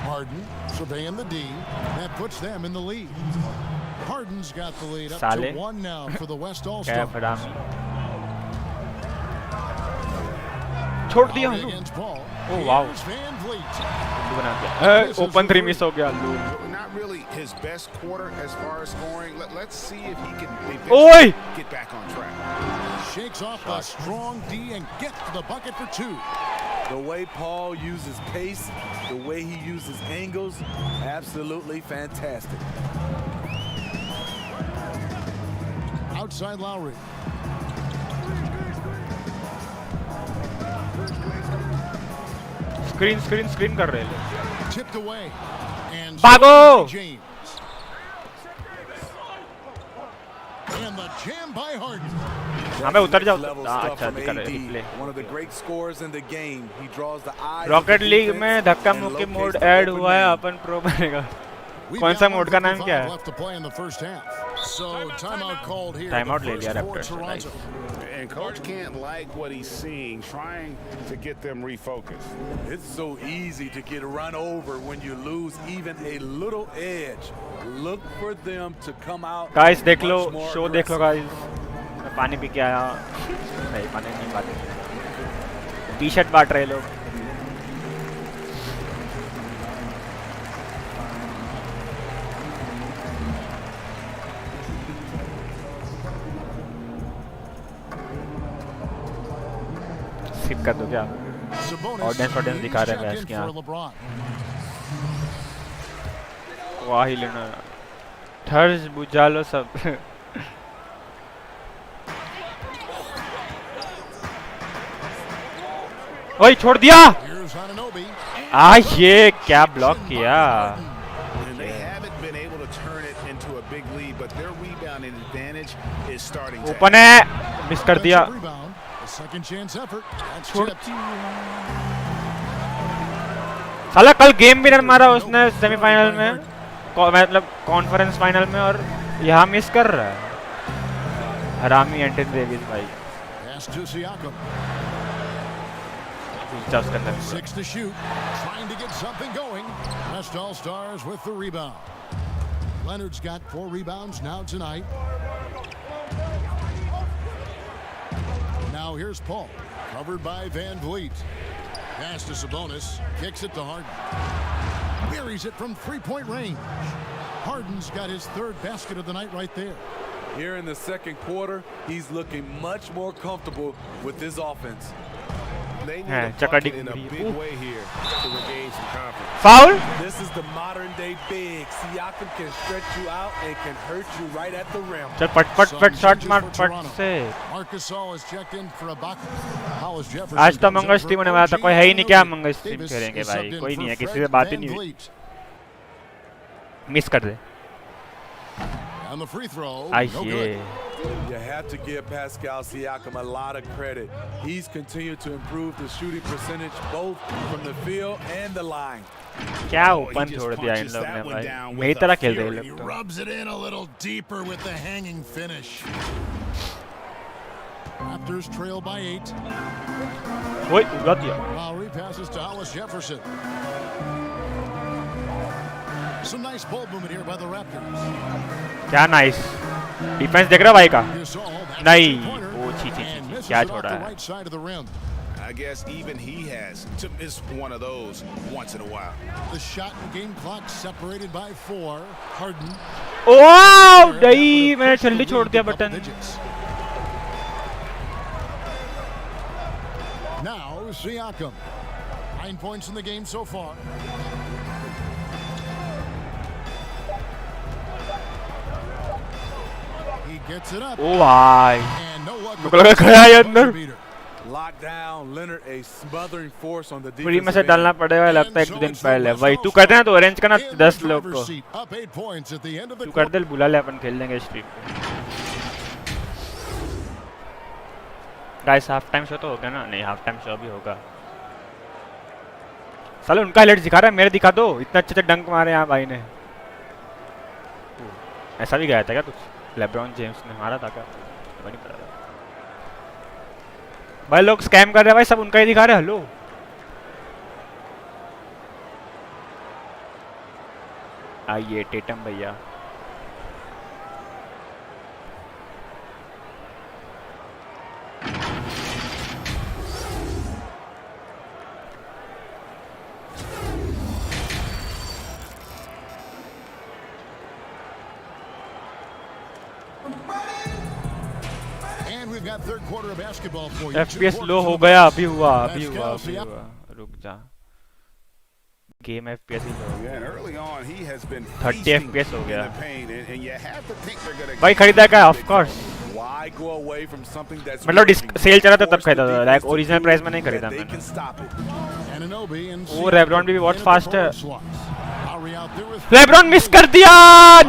[SPEAKER 3] Harden surveying the D. That puts them in the lead. Harden's got the lead up
[SPEAKER 1] साले।
[SPEAKER 3] to 1 now for the West
[SPEAKER 1] क्या
[SPEAKER 3] All-Stars.
[SPEAKER 1] फरामी छोड़ दिया।
[SPEAKER 3] Lowry against Paul.
[SPEAKER 1] Oh, wow.
[SPEAKER 3] Here's Van Vliet.
[SPEAKER 1] बना दिया। ओपन 3 मिस हो गया।
[SPEAKER 6] Not really his best quarter as far as scoring. Let's see if he can
[SPEAKER 1] Oi!
[SPEAKER 6] get back on track.
[SPEAKER 3] Shakes off the strong D and gets to the bucket for 2.
[SPEAKER 4] The way Paul uses pace, the way he uses angles, absolutely fantastic.
[SPEAKER 3] Outside Lowry.
[SPEAKER 1] Screen कर रहे हैं लोग।
[SPEAKER 3] Tipped away. And
[SPEAKER 1] भागो!
[SPEAKER 3] James. And the jam by Harden.
[SPEAKER 1] हाँ मैं उतर जाऊँ।
[SPEAKER 4] Level
[SPEAKER 1] हाँ
[SPEAKER 4] stuff
[SPEAKER 1] अच्छा
[SPEAKER 4] from
[SPEAKER 1] दिखा रहा है
[SPEAKER 4] AD.
[SPEAKER 1] Replay.
[SPEAKER 4] One of the great scorers in the game. He draws the eyes.
[SPEAKER 1] Rocket
[SPEAKER 4] of the
[SPEAKER 1] league
[SPEAKER 4] defense
[SPEAKER 1] में धक्का
[SPEAKER 4] and
[SPEAKER 1] मुक्की
[SPEAKER 4] locates
[SPEAKER 1] mode
[SPEAKER 4] the
[SPEAKER 1] add
[SPEAKER 4] open
[SPEAKER 1] हुआ है,
[SPEAKER 4] man.
[SPEAKER 1] अपन प्रो बनेगा।
[SPEAKER 3] We've
[SPEAKER 1] कौन
[SPEAKER 3] got
[SPEAKER 1] सा मोड का नाम
[SPEAKER 3] 1:55
[SPEAKER 1] क्या है?
[SPEAKER 3] left to play in the first half. So timeout called here.
[SPEAKER 1] Timeout
[SPEAKER 3] the
[SPEAKER 1] ले
[SPEAKER 3] first
[SPEAKER 1] लिया
[SPEAKER 3] for
[SPEAKER 1] Raptors ने,
[SPEAKER 3] Toronto.
[SPEAKER 6] And coach can't like what he's seeing, trying to get them refocused.
[SPEAKER 4] It's so easy to get run over when you lose even a little edge. Look for them to come out.
[SPEAKER 1] Guys देख लो,
[SPEAKER 4] much more
[SPEAKER 1] show देख लो
[SPEAKER 4] aggressive.
[SPEAKER 1] Guys. मैं पानी P के आया। नहीं पानी नहीं बात, टी शर्ट बांट रहे लोग। स्किप कर दो क्या?
[SPEAKER 3] Sabonis
[SPEAKER 1] ऑडियंस दिखा रहे हैं
[SPEAKER 3] check
[SPEAKER 1] मैच
[SPEAKER 3] in
[SPEAKER 1] के
[SPEAKER 3] for
[SPEAKER 1] यहाँ।
[SPEAKER 3] LeBron.
[SPEAKER 1] वाह ही लेना थर्स बुझा लो सब। ओए छोड़ दिया।
[SPEAKER 3] Here's Anunoby.
[SPEAKER 1] ये क्या ब्लॉक किया।
[SPEAKER 6] And they haven't been able to turn it into a big lead, but their rebounding advantage is starting to.
[SPEAKER 1] Open है, मिस कर दिया।
[SPEAKER 3] Defensive rebound. A second chance effort. That's
[SPEAKER 1] छोड़
[SPEAKER 3] tipped.
[SPEAKER 1] साला कल game winner मारा उसने semifinal में, मतलब कॉन्फ्रेंस फाइनल में, और यहाँ मिस कर रहा है। हरामी एंटन डेविस भाई।
[SPEAKER 3] Pass to Siakam.
[SPEAKER 1] उसका अंदर।
[SPEAKER 3] 6 to shoot. Trying to get something going. West All-Stars with the rebound. Leonard's got 4 rebounds now tonight. Now here's Paul. Covered by Van Vliet. Pass to Sabonis. Kicks it to Harden. Buries it from 3-point range. Harden's got his 3rd basket of the night right there.
[SPEAKER 4] Here in the second quarter, he's looking much more comfortable with his offense.
[SPEAKER 6] They need a bucket in a big way here to regain some confidence.
[SPEAKER 1] Foul.
[SPEAKER 4] This is the modern day big. Siakam can stretch you out and can hurt you right at the rim.
[SPEAKER 1] चल पट पट पट shot मार पट से।
[SPEAKER 3] Marcus Gasol has checked in for Ibaka. Hollis Jefferson
[SPEAKER 1] आज तो
[SPEAKER 3] comes
[SPEAKER 1] Mangal
[SPEAKER 3] in
[SPEAKER 1] stream
[SPEAKER 3] for
[SPEAKER 1] होने वाला था,
[SPEAKER 3] OG
[SPEAKER 1] कोई है ही नहीं क्या
[SPEAKER 3] Anunoby.
[SPEAKER 1] मंगल स्ट्रीम
[SPEAKER 3] Davis
[SPEAKER 1] करेंगे
[SPEAKER 3] is
[SPEAKER 1] भाई,
[SPEAKER 3] subbed in
[SPEAKER 1] कोई
[SPEAKER 3] for
[SPEAKER 1] नहीं है, किसी
[SPEAKER 3] Fred
[SPEAKER 1] से बात ही
[SPEAKER 3] Van
[SPEAKER 1] नहीं हुई।
[SPEAKER 3] Vliet.
[SPEAKER 1] मिस कर दे।
[SPEAKER 3] On the free throw, no
[SPEAKER 1] I
[SPEAKER 3] good.
[SPEAKER 1] ये
[SPEAKER 4] You have to give Pascal Siakam a lot of credit. He's continued to improve the shooting percentage both from the field and the line.
[SPEAKER 1] क्या
[SPEAKER 6] Oh, he
[SPEAKER 1] open
[SPEAKER 6] just
[SPEAKER 1] छोड़ दिया इन
[SPEAKER 6] punches
[SPEAKER 1] लोग
[SPEAKER 6] that
[SPEAKER 1] ने
[SPEAKER 6] one
[SPEAKER 1] भाई,
[SPEAKER 6] down
[SPEAKER 1] मेरी
[SPEAKER 6] with
[SPEAKER 1] तरह
[SPEAKER 6] a
[SPEAKER 1] खेल रहे हैं
[SPEAKER 3] He
[SPEAKER 1] लोग तो।
[SPEAKER 3] rubs it in a little deeper with the hanging finish. Raptors trail by 8.
[SPEAKER 1] ओए उड़ा दिया।
[SPEAKER 3] Lowry passes to Hollis Jefferson. Some nice ball movement here by the Raptors.
[SPEAKER 1] क्या नाइस डिफेंस देख रहा भाई का।
[SPEAKER 3] Gasol, that's a
[SPEAKER 1] नहीं,
[SPEAKER 3] two-pointer,
[SPEAKER 1] वो छी छी
[SPEAKER 3] and
[SPEAKER 1] छी
[SPEAKER 3] misses
[SPEAKER 1] क्या
[SPEAKER 3] it off
[SPEAKER 1] छोड़ा
[SPEAKER 3] the
[SPEAKER 1] है।
[SPEAKER 3] right side of the rim.
[SPEAKER 6] I guess even he has to miss one of those once in a while.
[SPEAKER 3] The shot and game clock separated by 4. Harden.
[SPEAKER 1] Wow नहीं, मैंने जल्दी छोड़ दिया
[SPEAKER 3] Double
[SPEAKER 1] button.
[SPEAKER 3] digits. Now Siakam. 9 points in the game so far. He gets it up.
[SPEAKER 1] ओ भाई
[SPEAKER 3] And no luck
[SPEAKER 1] मेरे को लगा खड़ा है अंदर।
[SPEAKER 3] beater.
[SPEAKER 4] Locked down, Leonard a smothering force on the
[SPEAKER 1] पूरी में से
[SPEAKER 4] defensive
[SPEAKER 1] डालना
[SPEAKER 4] end.
[SPEAKER 1] पड़ेगा लगता है,
[SPEAKER 3] And
[SPEAKER 1] एक
[SPEAKER 3] so
[SPEAKER 1] दिन
[SPEAKER 3] it's the
[SPEAKER 1] पहले
[SPEAKER 3] West
[SPEAKER 1] भाई। तू
[SPEAKER 3] All-Stars
[SPEAKER 1] करते ना तो अरेंज करना
[SPEAKER 3] in the
[SPEAKER 1] 10 लोग
[SPEAKER 3] driver's
[SPEAKER 1] को।
[SPEAKER 3] seat, up 8 points at the end of the
[SPEAKER 1] तू कर
[SPEAKER 3] quarter.
[SPEAKER 1] दे, बुला ले, अपन खेल देंगे स्ट्रीम पे। गाइस हाफ टाइम शो तो होगा ना? नहीं, हाफ टाइम शो भी होगा। साले उनका हाइलाइट दिखा रहा है, मेरे दिखा दो। इतना अच्छे से डंक मारे यहाँ भाई ने। ऐसा भी गया था क्या कुछ? लेब्रॉन जेम्स ने मारा था क्या? मुझे नहीं पता था भाई। लोग स्कैम कर रहे हैं भाई, सब उनका ही दिखा रहे हैं। हेलो आइए टेटम भैया।
[SPEAKER 3] And we've got third quarter of basketball for you.
[SPEAKER 1] FPS लो हो गया, अभी हुआ, अभी हुआ, अभी हुआ। रुक जा, गेम FPS ही लो हो
[SPEAKER 6] Yeah, and
[SPEAKER 1] गया।
[SPEAKER 6] early on he has been
[SPEAKER 1] 30
[SPEAKER 6] feasting
[SPEAKER 1] FPS हो
[SPEAKER 6] in
[SPEAKER 1] गया।
[SPEAKER 6] the paint, and you have to think they're gonna
[SPEAKER 1] भाई
[SPEAKER 6] get
[SPEAKER 1] खरीदा क्या?
[SPEAKER 6] big
[SPEAKER 1] of course.
[SPEAKER 4] Why go away from something that's
[SPEAKER 1] मतलब
[SPEAKER 4] working?
[SPEAKER 1] Cell चला था तब
[SPEAKER 4] Force the
[SPEAKER 1] खरीदा था,
[SPEAKER 4] defense
[SPEAKER 1] like
[SPEAKER 4] to
[SPEAKER 1] original
[SPEAKER 4] do
[SPEAKER 1] price में नहीं
[SPEAKER 4] that
[SPEAKER 1] खरीदा
[SPEAKER 4] they
[SPEAKER 1] मैंने।
[SPEAKER 4] can stop it.
[SPEAKER 3] Anunoby and
[SPEAKER 1] वो रेब्रॉन भी बहुत फास्ट है।
[SPEAKER 3] Lowry out there with
[SPEAKER 1] rebound miss कर दिया,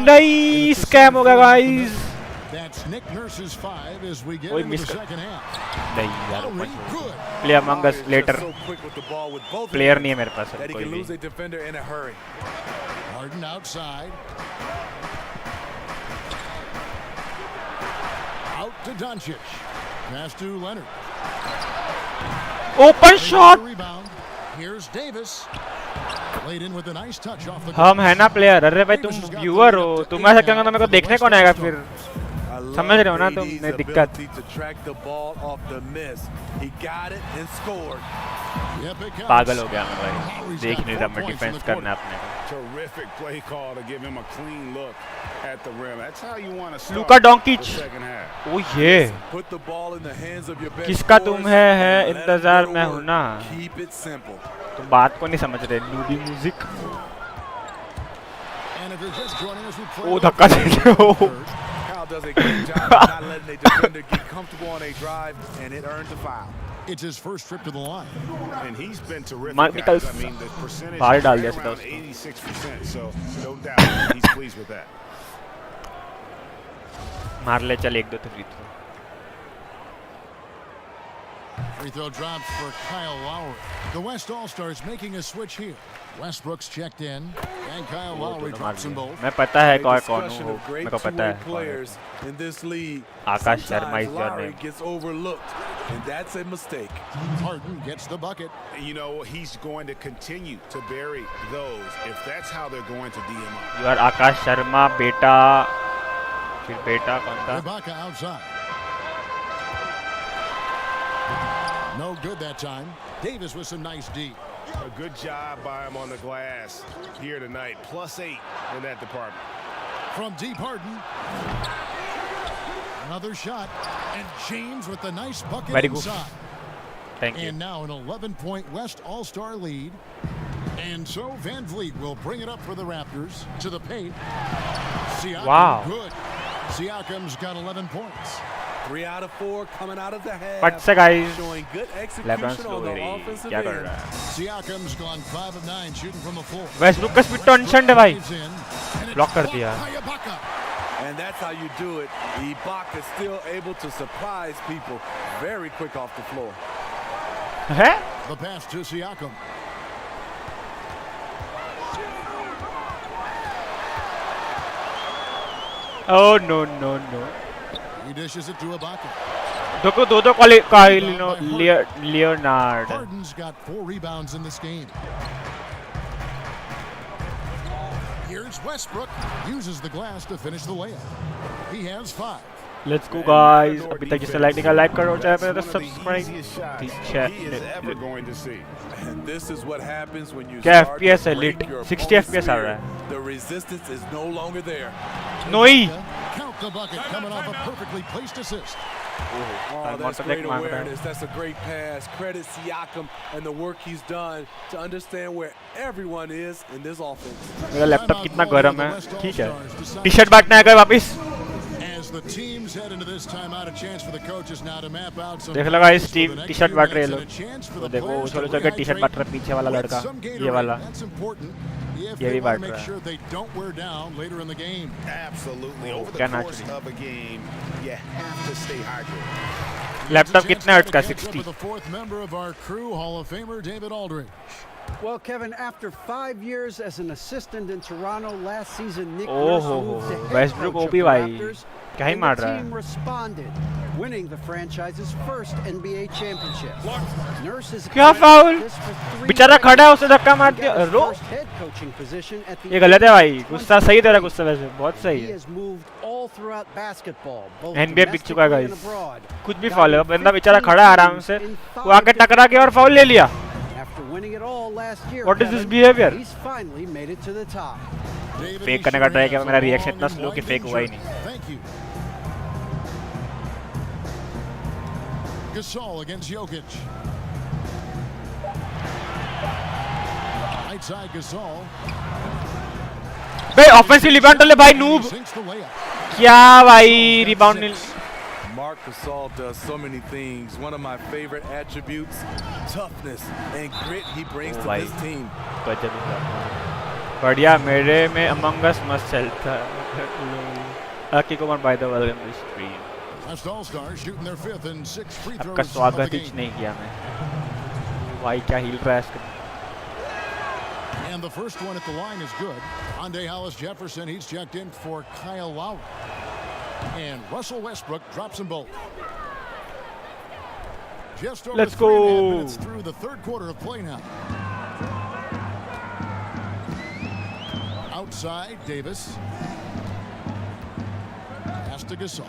[SPEAKER 1] नहीं स्कैम हो गया guys.
[SPEAKER 3] That's Nick Nurse's 5 as we get
[SPEAKER 1] ओए
[SPEAKER 3] into
[SPEAKER 1] मिस
[SPEAKER 3] the
[SPEAKER 1] कर,
[SPEAKER 3] second half.
[SPEAKER 1] नहीं यार
[SPEAKER 3] Lowry, good.
[SPEAKER 1] Play among us
[SPEAKER 4] Lowry is
[SPEAKER 1] later.
[SPEAKER 4] just so quick with the ball with both
[SPEAKER 1] player
[SPEAKER 4] hands
[SPEAKER 1] नहीं है मेरे पास
[SPEAKER 4] that he
[SPEAKER 1] कोई
[SPEAKER 4] can
[SPEAKER 1] भी।
[SPEAKER 4] lose a defender in a hurry.
[SPEAKER 3] Harden outside. Out to Doncic. Pass to Leonard.
[SPEAKER 1] Open shot.
[SPEAKER 3] Rebound. Here's Davis. Laid in with a nice touch off the
[SPEAKER 1] हम है ना player. अरे भाई तुम viewer हो, तुम ऐसा कहोगे तो मेरे को देखने कौन आएगा फिर?
[SPEAKER 4] I love
[SPEAKER 1] समझ रहे हो ना
[SPEAKER 4] AD's
[SPEAKER 1] तुमने दिक्कत?
[SPEAKER 4] ability to track the ball off the miss. He got it and scored.
[SPEAKER 3] Yep, it counts.
[SPEAKER 1] पागल हो गया मैं भाई
[SPEAKER 3] Lowry's
[SPEAKER 1] देख
[SPEAKER 3] got
[SPEAKER 1] नहीं
[SPEAKER 3] 4
[SPEAKER 1] रहा मैं
[SPEAKER 3] points in
[SPEAKER 1] डिफेंस
[SPEAKER 3] the
[SPEAKER 1] करना
[SPEAKER 3] quarter.
[SPEAKER 1] अपने को
[SPEAKER 6] Terrific play call to give him a clean look at the rim. That's how you want to start
[SPEAKER 1] Luka डोंकिच
[SPEAKER 6] the second half.
[SPEAKER 1] ओ ये
[SPEAKER 4] Put the ball in the hands of your best
[SPEAKER 1] किसका तुम
[SPEAKER 4] scorers
[SPEAKER 1] है
[SPEAKER 4] and let 'em
[SPEAKER 1] इंतजार
[SPEAKER 4] go to
[SPEAKER 1] में
[SPEAKER 4] work.
[SPEAKER 1] हूँ ना
[SPEAKER 4] Keep it simple.
[SPEAKER 1] तुम बात को नहीं समझ रहे noobie music
[SPEAKER 3] And if you're just joining us, we play
[SPEAKER 1] ओ धक्का दे रहे हो
[SPEAKER 4] Kyle does a great job of not letting a defender get comfortable on a drive, and it earned the foul.
[SPEAKER 3] It's his first trip to the line.
[SPEAKER 6] And he's been terrific,
[SPEAKER 1] Michael
[SPEAKER 6] guys. I mean, the percentage
[SPEAKER 1] बाहर
[SPEAKER 6] is
[SPEAKER 1] डाल
[SPEAKER 6] right
[SPEAKER 1] दिया
[SPEAKER 6] around
[SPEAKER 1] सीधा
[SPEAKER 6] 86%, so no doubt he's pleased with that.
[SPEAKER 1] मार ले चल एक दो तो free throw
[SPEAKER 3] Free throw drops for Kyle Lowry. The West All-Stars making a switch here. Westbrook's checked in, and Kyle Lowry drops them both.
[SPEAKER 1] मैं पता है
[SPEAKER 4] A
[SPEAKER 1] कौन
[SPEAKER 4] discussion
[SPEAKER 1] हूँ
[SPEAKER 4] of great
[SPEAKER 1] मेरे को पता
[SPEAKER 4] two-way
[SPEAKER 1] है कौन है
[SPEAKER 4] players in this league.
[SPEAKER 1] Akash Sharma is
[SPEAKER 4] Sometimes
[SPEAKER 1] your
[SPEAKER 4] Lowry
[SPEAKER 1] name.
[SPEAKER 4] gets overlooked, and that's a mistake.
[SPEAKER 3] Harden gets the bucket.
[SPEAKER 6] You know, he's going to continue to bury those if that's how they're going to DM up.
[SPEAKER 1] You are आकाश शर्मा बेटा फिर बेटा कौन था
[SPEAKER 3] Ibaka outside. No good that time. Davis with some nice D.
[SPEAKER 6] A good job by him on the glass here tonight. +8 in that department.
[SPEAKER 3] From deep Harden. Another shot. And James with the nice bucket
[SPEAKER 1] Very good.
[SPEAKER 3] inside.
[SPEAKER 1] Thank you
[SPEAKER 3] And now an 11-point West All-Star lead. And so Van Vliet will bring it up for the Raptors to the paint. Siakam,
[SPEAKER 1] Wow.
[SPEAKER 3] good. Siakam's got 11 points.
[SPEAKER 4] 3 out of 4 coming out of the half.
[SPEAKER 1] पट से guys
[SPEAKER 4] Showing good
[SPEAKER 1] LeBron
[SPEAKER 4] execution
[SPEAKER 1] slow
[SPEAKER 4] on the
[SPEAKER 1] है
[SPEAKER 4] offensive
[SPEAKER 1] क्या कर
[SPEAKER 4] end.
[SPEAKER 1] रहा है
[SPEAKER 3] Siakam's gone 5 of 9 shooting from the floor.
[SPEAKER 1] Westbrook का speed तो अनशंड है भाई
[SPEAKER 3] Drives in, and it's
[SPEAKER 1] block कर
[SPEAKER 3] blocked
[SPEAKER 1] दिया
[SPEAKER 3] by Ibaka.
[SPEAKER 4] And that's how you do it. Ibaka still able to surprise people very quick off the floor.
[SPEAKER 1] है
[SPEAKER 3] The pass to Siakam.
[SPEAKER 1] Oh no no no
[SPEAKER 3] He dishes it to Ibaka.
[SPEAKER 1] दो Leonard
[SPEAKER 3] Harden's got 4 rebounds in this game. Here's Westbrook. Uses the glass to finish the layup. He has 5.
[SPEAKER 1] Let's go guys अभी तक जिसने like नहीं करा like करो चाहे तो
[SPEAKER 6] One of the
[SPEAKER 1] subscribe
[SPEAKER 6] easiest shots he is ever going to see.
[SPEAKER 4] And this is what happens when you
[SPEAKER 1] क्या
[SPEAKER 4] start
[SPEAKER 1] FPS
[SPEAKER 4] to
[SPEAKER 1] है
[SPEAKER 4] break
[SPEAKER 1] lit
[SPEAKER 4] your
[SPEAKER 1] 60
[SPEAKER 4] opponent's
[SPEAKER 1] FPS आ रहा
[SPEAKER 4] spirit. The resistance is no longer there.
[SPEAKER 1] है नोई
[SPEAKER 3] Count the bucket coming off a perfectly placed assist.
[SPEAKER 4] Oh, that's
[SPEAKER 1] Thermaltake
[SPEAKER 4] great
[SPEAKER 1] मांग रहा है
[SPEAKER 4] awareness. That's a great pass. Credit Siakam and the work he's done to understand where everyone is in this offense.
[SPEAKER 1] मेरा laptop कितना गर्म है ठीक है T shirt बांटना है क्या वापिस
[SPEAKER 3] As the teams head into this timeout, a chance for the coaches now to map out some
[SPEAKER 1] देख लो guys
[SPEAKER 3] plays for
[SPEAKER 1] team
[SPEAKER 3] the next
[SPEAKER 1] T shirt
[SPEAKER 3] few
[SPEAKER 1] बांट रहे हैं
[SPEAKER 3] minutes
[SPEAKER 1] लोग
[SPEAKER 3] and a chance for
[SPEAKER 1] वो
[SPEAKER 3] the
[SPEAKER 1] देखो
[SPEAKER 3] players
[SPEAKER 1] चलो
[SPEAKER 3] to
[SPEAKER 1] चल के टी शर्ट बांट
[SPEAKER 3] rehydrate
[SPEAKER 1] रहे हैं पीछे वाला
[SPEAKER 3] with
[SPEAKER 1] लड़का
[SPEAKER 3] some
[SPEAKER 1] ये
[SPEAKER 3] Gatorade.
[SPEAKER 1] वाला
[SPEAKER 3] That's important if
[SPEAKER 1] ये
[SPEAKER 3] they
[SPEAKER 1] भी
[SPEAKER 3] want
[SPEAKER 1] बांट
[SPEAKER 3] to make
[SPEAKER 1] रहा है
[SPEAKER 3] sure they don't wear down later in the game.
[SPEAKER 6] Absolutely. Over
[SPEAKER 1] क्या
[SPEAKER 6] the
[SPEAKER 1] नाच
[SPEAKER 6] course
[SPEAKER 1] रही है?
[SPEAKER 6] of a game, you have to stay hydrated.
[SPEAKER 1] Laptop
[SPEAKER 3] Chance
[SPEAKER 1] कितना
[SPEAKER 3] now
[SPEAKER 1] हर्ट्ज
[SPEAKER 3] to
[SPEAKER 1] का
[SPEAKER 3] catch up
[SPEAKER 1] 60
[SPEAKER 3] with the 4th member of our crew, Hall of Famer David Aldridge.
[SPEAKER 5] Well, Kevin, after 5 years as an assistant in Toronto last season, Nick
[SPEAKER 1] Oh,
[SPEAKER 5] Nurse
[SPEAKER 1] ho,
[SPEAKER 5] moved
[SPEAKER 1] ho.
[SPEAKER 5] to head
[SPEAKER 1] Westbrook
[SPEAKER 5] coach
[SPEAKER 1] को
[SPEAKER 5] of
[SPEAKER 1] भी
[SPEAKER 5] the
[SPEAKER 1] भाई
[SPEAKER 5] Raptors,
[SPEAKER 1] क्या ही
[SPEAKER 5] and
[SPEAKER 1] मार
[SPEAKER 5] the
[SPEAKER 1] रहा
[SPEAKER 5] team
[SPEAKER 1] है
[SPEAKER 5] responded, winning the franchise's first NBA championship. Nurse is
[SPEAKER 1] क्या foul बेचारा खड़ा है उसे धक्का मार दिया रो
[SPEAKER 5] head coaching position at the
[SPEAKER 1] ये गलत है भाई गुस्सा सही दे रहा गुस्सा वैसे बहुत सही
[SPEAKER 5] He
[SPEAKER 1] है
[SPEAKER 5] has moved all throughout basketball, both
[SPEAKER 1] NBA बिक चुका है
[SPEAKER 5] domestically and
[SPEAKER 1] गाइस
[SPEAKER 5] abroad.
[SPEAKER 1] कुछ भी फाउल है बंदा बेचारा खड़ा है आराम से वो आके टकरा गया और फाउल ले लिया
[SPEAKER 5] After winning it all last year,
[SPEAKER 1] What is this
[SPEAKER 5] Kevin,
[SPEAKER 1] behavior?
[SPEAKER 5] He's finally made it to the top.
[SPEAKER 3] David,
[SPEAKER 1] fake
[SPEAKER 3] he
[SPEAKER 1] करने का
[SPEAKER 3] sure
[SPEAKER 1] ट्राई
[SPEAKER 3] has
[SPEAKER 1] किया
[SPEAKER 3] a
[SPEAKER 1] मेरा रिएक्शन
[SPEAKER 3] long
[SPEAKER 1] इतना
[SPEAKER 3] and
[SPEAKER 1] स्लो कि फेक
[SPEAKER 3] winding
[SPEAKER 1] हुआ ही
[SPEAKER 3] journey.
[SPEAKER 1] नहीं
[SPEAKER 3] Thank you. Gasol against Jokic. Right side Gasol.
[SPEAKER 1] भाई offensive rebound ले भाई नूब
[SPEAKER 3] Sinks the layup.
[SPEAKER 1] क्या भाई rebound
[SPEAKER 4] Marc Gasol does so many things. One of my favorite attributes, toughness and grit he brings
[SPEAKER 1] Oh,
[SPEAKER 4] to
[SPEAKER 1] bhai.
[SPEAKER 4] this team.
[SPEAKER 1] बढ़िया मेरे में among अस मस्त चलता है Aki Kumar by the welcome to stream
[SPEAKER 3] West All-Stars shooting their 5th and 6th free
[SPEAKER 1] आपका
[SPEAKER 3] throws of the
[SPEAKER 1] स्वागत ही
[SPEAKER 3] game.
[SPEAKER 1] नहीं किया मैं भाई क्या हिल रहा है इसका
[SPEAKER 3] And the first one at the line is good. Andre Hollis Jefferson, he's checked in for Kyle Lowry. And Russell Westbrook drops them both. Just over
[SPEAKER 1] Let's
[SPEAKER 3] 3.5
[SPEAKER 1] go.
[SPEAKER 3] minutes through the third quarter of play now. Outside, Davis. pass to Gasol.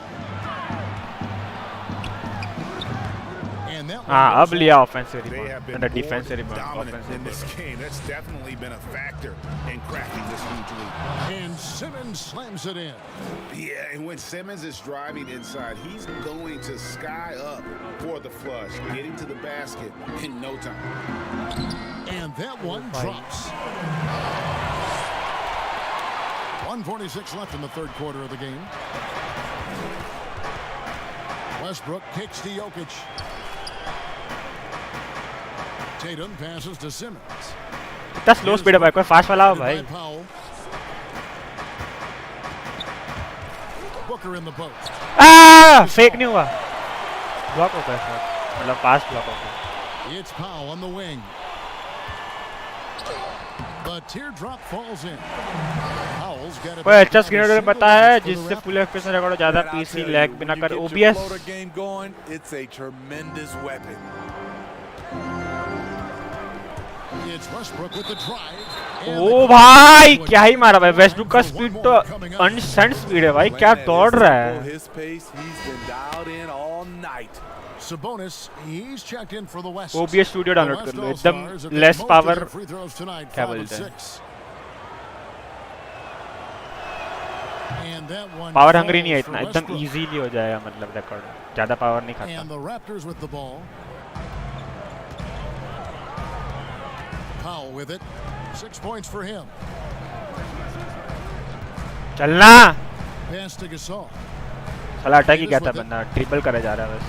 [SPEAKER 3] And that
[SPEAKER 1] हाँ अब लिया offensive
[SPEAKER 6] They have
[SPEAKER 1] rebound
[SPEAKER 6] been
[SPEAKER 1] and the
[SPEAKER 6] more
[SPEAKER 1] defensive rebound
[SPEAKER 6] dominant in
[SPEAKER 1] offensive
[SPEAKER 6] this game. That's definitely been a factor in cracking this huge lead.
[SPEAKER 3] and Simmons slams it in.
[SPEAKER 6] Yeah, and when Simmons is driving inside, he's going to sky up for the flush, getting to the basket in no time.
[SPEAKER 3] And that one drops. 1:46 left in the third quarter of the game. Westbrook kicks to Jokic. Tatum passes to Simmons.
[SPEAKER 1] इतना slow speed है भाई, कोई fast वाला हो भाई.
[SPEAKER 3] Powell. Booker in the post.
[SPEAKER 1] Fake नहीं हुआ, block हो गया सर, मतलब पास ब्लॉक हो गया.
[SPEAKER 3] It's Powell on the wing. The teardrop falls in. Powell's got it.
[SPEAKER 1] कोई अच्छा स्क्रीनर पता है जिससे फुल एफपीएस में रिकॉर्ड ज्यादा पीसी लैग बिना कर OBS.
[SPEAKER 4] Motor game going, it's a tremendous weapon.
[SPEAKER 3] It's Westbrook with the drive.
[SPEAKER 1] ओ भाई क्या ही मारा भाई. वेस्टब्रुक का स्पीड तो अनसेंट स्पीड है भाई, क्या दौड़ रहा है.
[SPEAKER 4] His pace, he's been dialed in all night.
[SPEAKER 3] Sabonis, he's checked in for the West.
[SPEAKER 1] OBS studio download कर लो, एकदम लेस पावर क्या बोलते हैं, पावर हंग्री नहीं है इतना, एकदम इजीली हो जाएगा मतलब रिकॉर्ड, ज्यादा पावर नहीं खाता.
[SPEAKER 3] And the Raptors with the ball. Powell with it. 6 points for him.
[SPEAKER 1] चलना.
[SPEAKER 3] Pass to Gasol.
[SPEAKER 1] साला अटैक ही क्या था बंदा, ट्रिपल करे जा रहा है बस.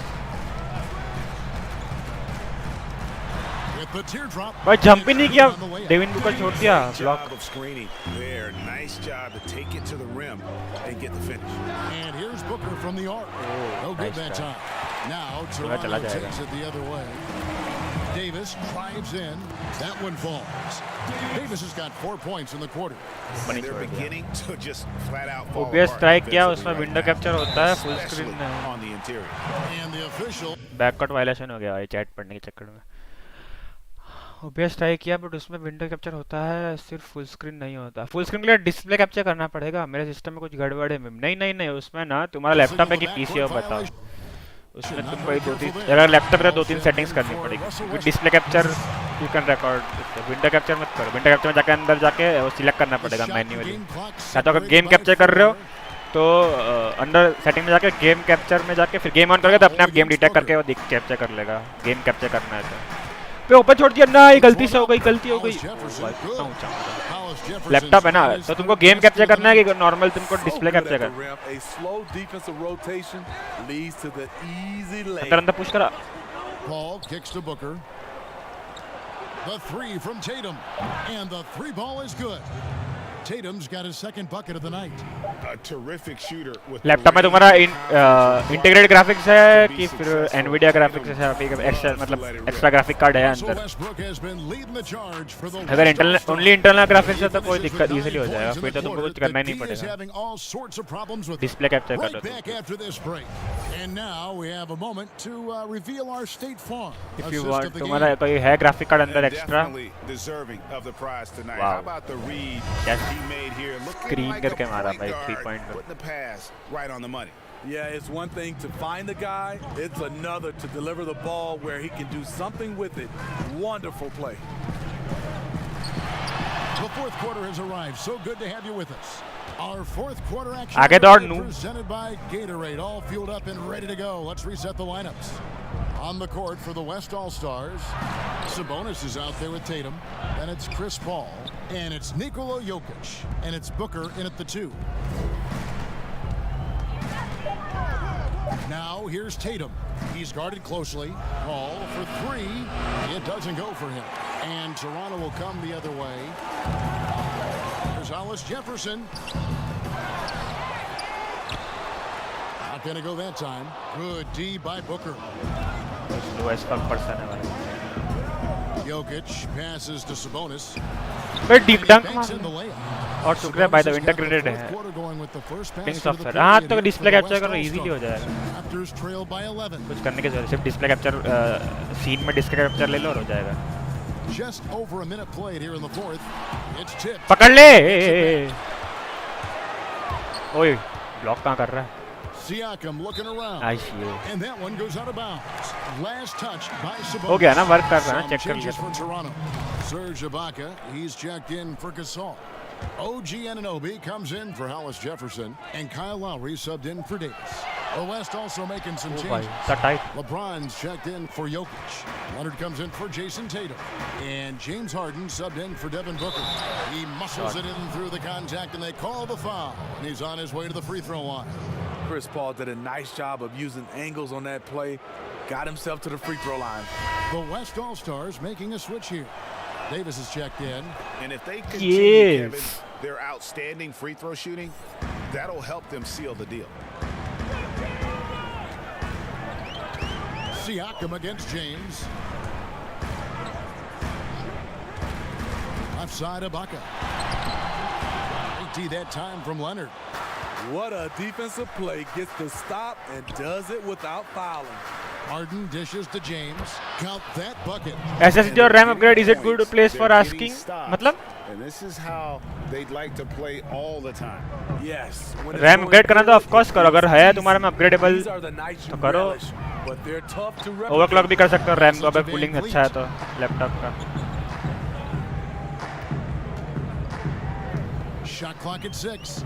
[SPEAKER 3] With the teardrop.
[SPEAKER 1] भाई जंप ही नहीं किया, डेविन बुकर छोड़ दिया block.
[SPEAKER 6] Job of screening there. Nice job to take it to the rim and get the finish.
[SPEAKER 3] And here's Booker from the arc. No good that time. Now Toronto takes it the other way. Davis drives in. That one falls. Davis has got 4 points in the quarter.
[SPEAKER 6] They're beginning to just flat out fall
[SPEAKER 1] OBS
[SPEAKER 6] apart
[SPEAKER 1] strike किया,
[SPEAKER 6] defensively
[SPEAKER 1] उसमें
[SPEAKER 6] right
[SPEAKER 1] window
[SPEAKER 6] now,
[SPEAKER 1] capture होता है, full
[SPEAKER 6] especially
[SPEAKER 1] screen
[SPEAKER 6] on the interior.
[SPEAKER 3] And the official.
[SPEAKER 1] Backcut violation हो गया भाई chat पढ़ने के चक्कर में. OBS ट्राई किया बट उसमें विंडो कैप्चर होता है, सिर्फ फुल स्क्रीन नहीं होता. फुल स्क्रीन के लिए डिस्प्ले कैप्चर करना पड़ेगा. मेरे सिस्टम में कुछ गड़बड़ है. नहीं उसमें ना तुम्हारा लैपटॉप है कि पीसी हो बताओ. उसमें तुमको दो तीन, अगर लैपटॉप है 2-3 सेटिंग्स करनी पड़ेगी. Display capture you can record, window capture मत करो. विंडो कैप्चर में जाके अंदर जाके वो सिलेक्ट करना पड़ेगा मैन्युअली. या तो अगर गेम कैप्चर कर रहे हो तो अंडर सेटिंग में जाके गेम कैप्चर में जाके फिर गेम ऑन करोगे तो अपने आप गेम डिटेक्ट करके वो कैप्चर कर लेगा. गेम कैप्चर करना है तो पे ऊपर छोड़ दिया ना, ये गलती से हो गई, गलती हो गई. लैपटॉप है ना तो तुमको गेम कैप्चर करना है कि नॉर्मल तुमको डिस्प्ले कैप्चर करना है. अंदर पुश करा.
[SPEAKER 3] Paul kicks to Booker. The three from Tatum. And the three ball is good. Tatum's got his second bucket of the night.
[SPEAKER 6] A terrific shooter with
[SPEAKER 1] laptop में तुम्हारा integrated graphics है कि फिर Nvidia graphics है, extra मतलब extra graphic card है अंदर. अगर इंटरनल ओनली इंटरनल ग्राफिक्स है तो कोई दिक्कत इजीली हो जाएगा, फिर तो तुमको कुछ करना ही नहीं पड़ेगा. डिस्प्ले कैप्चर कर लो.
[SPEAKER 3] And now we have a moment to reveal our State Farm.
[SPEAKER 1] If you want, तुम्हारा कोई है ग्राफिक कार्ड अंदर extra.
[SPEAKER 6] deserving of the prize tonight.
[SPEAKER 1] Wow.
[SPEAKER 6] How about the read
[SPEAKER 1] Yes.
[SPEAKER 6] he made here? Looking
[SPEAKER 1] Screen
[SPEAKER 6] like
[SPEAKER 1] करके
[SPEAKER 6] a
[SPEAKER 1] मारा
[SPEAKER 6] point
[SPEAKER 1] भाई,
[SPEAKER 6] guard,
[SPEAKER 1] 3 point.
[SPEAKER 6] putting the pass right on the money.
[SPEAKER 4] Yeah, it's one thing to find the guy, it's another to deliver the ball where he can do something with it. Wonderful play.
[SPEAKER 3] The fourth quarter has arrived. So good to have you with us. Our fourth quarter action
[SPEAKER 1] आगे दौड़ Noob.
[SPEAKER 3] presented by Gatorade, all fueled up and ready to go. Let's reset the lineups. On the court for the West All-Stars, Sabonis is out there with Tatum, and it's Chris Paul, and it's Nikola Jokic, and it's Booker in at the 2. Now here's Tatum. He's guarded closely. Paul for 3. It doesn't go for him. And Toronto will come the other way. There's Alice Jefferson. Not going to go that time. Good D by Booker. Jokic passes to Sabonis.
[SPEAKER 1] फिर deep डंक
[SPEAKER 3] Banks in the
[SPEAKER 1] मार
[SPEAKER 3] layup.
[SPEAKER 1] और टुकड़ा by the
[SPEAKER 3] Sabonis has got the
[SPEAKER 1] integrated
[SPEAKER 3] fourth
[SPEAKER 1] है.
[SPEAKER 3] quarter going with the first pass
[SPEAKER 1] Kings
[SPEAKER 3] into
[SPEAKER 1] of
[SPEAKER 3] the
[SPEAKER 1] sir
[SPEAKER 3] period
[SPEAKER 1] हाँ तो
[SPEAKER 3] for
[SPEAKER 1] display
[SPEAKER 3] the
[SPEAKER 1] capture
[SPEAKER 3] West
[SPEAKER 1] करो easily हो
[SPEAKER 3] All-Stars.
[SPEAKER 1] जाएगा.
[SPEAKER 3] Raptors trail by 11.
[SPEAKER 1] कुछ करने की जरूरत, सिर्फ डिस्प्ले कैप्चर सीन में डिस्प्ले कैप्चर ले लो और हो जाएगा.
[SPEAKER 3] Just over a minute played here in the fourth. It's tipped.
[SPEAKER 1] पकड़ ले. ओए ब्लॉक कहाँ कर रहा है.
[SPEAKER 3] Siakam looking around.
[SPEAKER 1] I see you.
[SPEAKER 3] And that one goes out of bounds. Last touch by Sabonis.
[SPEAKER 1] हो गया ना, वर्क कर रहा है,
[SPEAKER 3] Some
[SPEAKER 1] चेक कर
[SPEAKER 3] changes
[SPEAKER 1] लिया.
[SPEAKER 3] for Toronto. Serge Ibaka, he's checked in for Gasol. OG Anunoby comes in for Hollis Jefferson, and Kyle Lowry subbed in for Davis. The West also making some
[SPEAKER 1] ओ भाई,
[SPEAKER 3] changes.
[SPEAKER 1] इतना tight.
[SPEAKER 3] LeBron's checked in for Jokic. Leonard comes in for Jason Tatum. And James Harden subbed in for Devin Booker. He muscles it in through the contact, and they call the foul. And he's on his way to the free throw line.
[SPEAKER 4] Chris Paul did a nice job of using angles on that play. Got himself to the free throw line.
[SPEAKER 3] The West All-Stars making a switch here. Davis is checked in.
[SPEAKER 6] And if they continue,
[SPEAKER 1] Yes.
[SPEAKER 6] Kevin, their outstanding free throw shooting, that'll help them seal the deal.
[SPEAKER 3] Siakam against James. Left side Ibaka. 80 that time from Leonard.
[SPEAKER 4] What a defensive play. Gets the stop and does it without fouling.
[SPEAKER 3] Harden dishes to James. Count that bucket.
[SPEAKER 1] SSD और RAM upgrade, is it good place for
[SPEAKER 6] They're
[SPEAKER 1] asking?
[SPEAKER 6] getting stops.
[SPEAKER 1] मतलब
[SPEAKER 6] And this is how they'd like to play all the time.
[SPEAKER 4] Yes. when it's
[SPEAKER 1] RAM
[SPEAKER 4] going
[SPEAKER 1] upgrade करना तो
[SPEAKER 4] good,
[SPEAKER 1] of course करो, अगर है तुम्हारे में upgradable
[SPEAKER 4] These are the nights you
[SPEAKER 1] तो करो.
[SPEAKER 4] relish, but they're tough to replicate.
[SPEAKER 1] Overclock भी कर सकते हो RAM को अगर कूलिंग अच्छा है तो लैपटॉप का.
[SPEAKER 3] Shot clock at 6.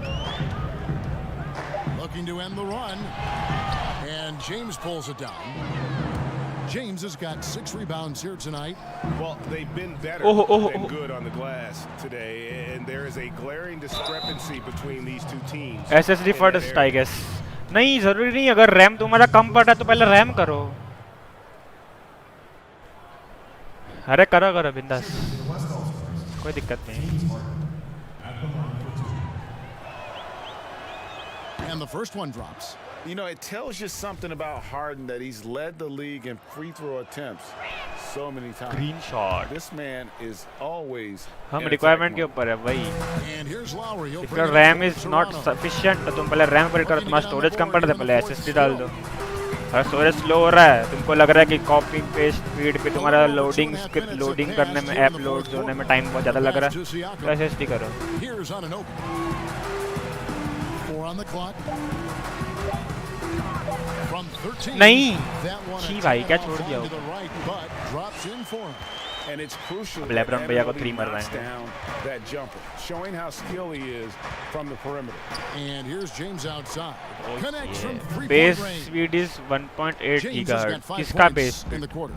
[SPEAKER 3] Looking to end the run. And James pulls it down. James has got 6 rebounds here tonight.
[SPEAKER 6] Well, they've been better than good on the glass today, and there is a glaring discrepancy between these two teams.
[SPEAKER 1] SSD first I guess. नहीं जरूरी नहीं, अगर RAM तुम्हारा कम पड़ा तो पहले RAM करो. अरे करो करो बिंदास, कोई दिक्कत नहीं.
[SPEAKER 3] And the first one drops.
[SPEAKER 6] You know, it tells you something about Harden that he's led the league in free throw attempts so many times.
[SPEAKER 1] Green shot.
[SPEAKER 6] This man is always
[SPEAKER 1] हम
[SPEAKER 6] in
[SPEAKER 1] requirement
[SPEAKER 6] attack
[SPEAKER 1] के
[SPEAKER 6] mode.
[SPEAKER 1] ऊपर है भाई.
[SPEAKER 3] And here's Lowry. He'll
[SPEAKER 1] If
[SPEAKER 3] bring
[SPEAKER 1] your
[SPEAKER 3] it
[SPEAKER 1] RAM
[SPEAKER 3] up
[SPEAKER 1] is
[SPEAKER 3] to
[SPEAKER 1] not
[SPEAKER 3] Toronto.
[SPEAKER 1] sufficient तो तुम पहले RAM upgrade करो, तुम्हारा storage कम पड़ रहा है, पहले SSD डाल दो. अगर storage slow हो रहा है, तुमको लग रहा है कि copy paste speed पे तुम्हारा loading script loading करने में, app load होने में time बहुत ज़्यादा लग रहा है, तो SSD करो.
[SPEAKER 3] Here's Anunoby. 4 on the clock. From 13.
[SPEAKER 1] नहीं.
[SPEAKER 3] That one
[SPEAKER 1] छी
[SPEAKER 3] a
[SPEAKER 1] भाई, क्या
[SPEAKER 3] tip
[SPEAKER 1] छोड़
[SPEAKER 3] off
[SPEAKER 1] दिया
[SPEAKER 3] onto
[SPEAKER 1] वो.
[SPEAKER 3] the right, but drops in for him.
[SPEAKER 6] And it's crucial
[SPEAKER 1] अब
[SPEAKER 6] that
[SPEAKER 1] LeBron भैया को
[SPEAKER 6] Anunoby
[SPEAKER 1] 3
[SPEAKER 6] knocks
[SPEAKER 1] मरवाएंगे.
[SPEAKER 6] down that jumper, showing how skilled he is from the perimeter.
[SPEAKER 3] And here's James outside. Connects from
[SPEAKER 1] Yeah.
[SPEAKER 3] 3-point
[SPEAKER 1] Base
[SPEAKER 3] range.
[SPEAKER 1] speed is 1.8
[SPEAKER 3] James has got
[SPEAKER 1] gigahertz.
[SPEAKER 3] 5
[SPEAKER 1] किसका
[SPEAKER 3] points
[SPEAKER 1] base
[SPEAKER 3] in
[SPEAKER 1] speed?
[SPEAKER 3] the quarter.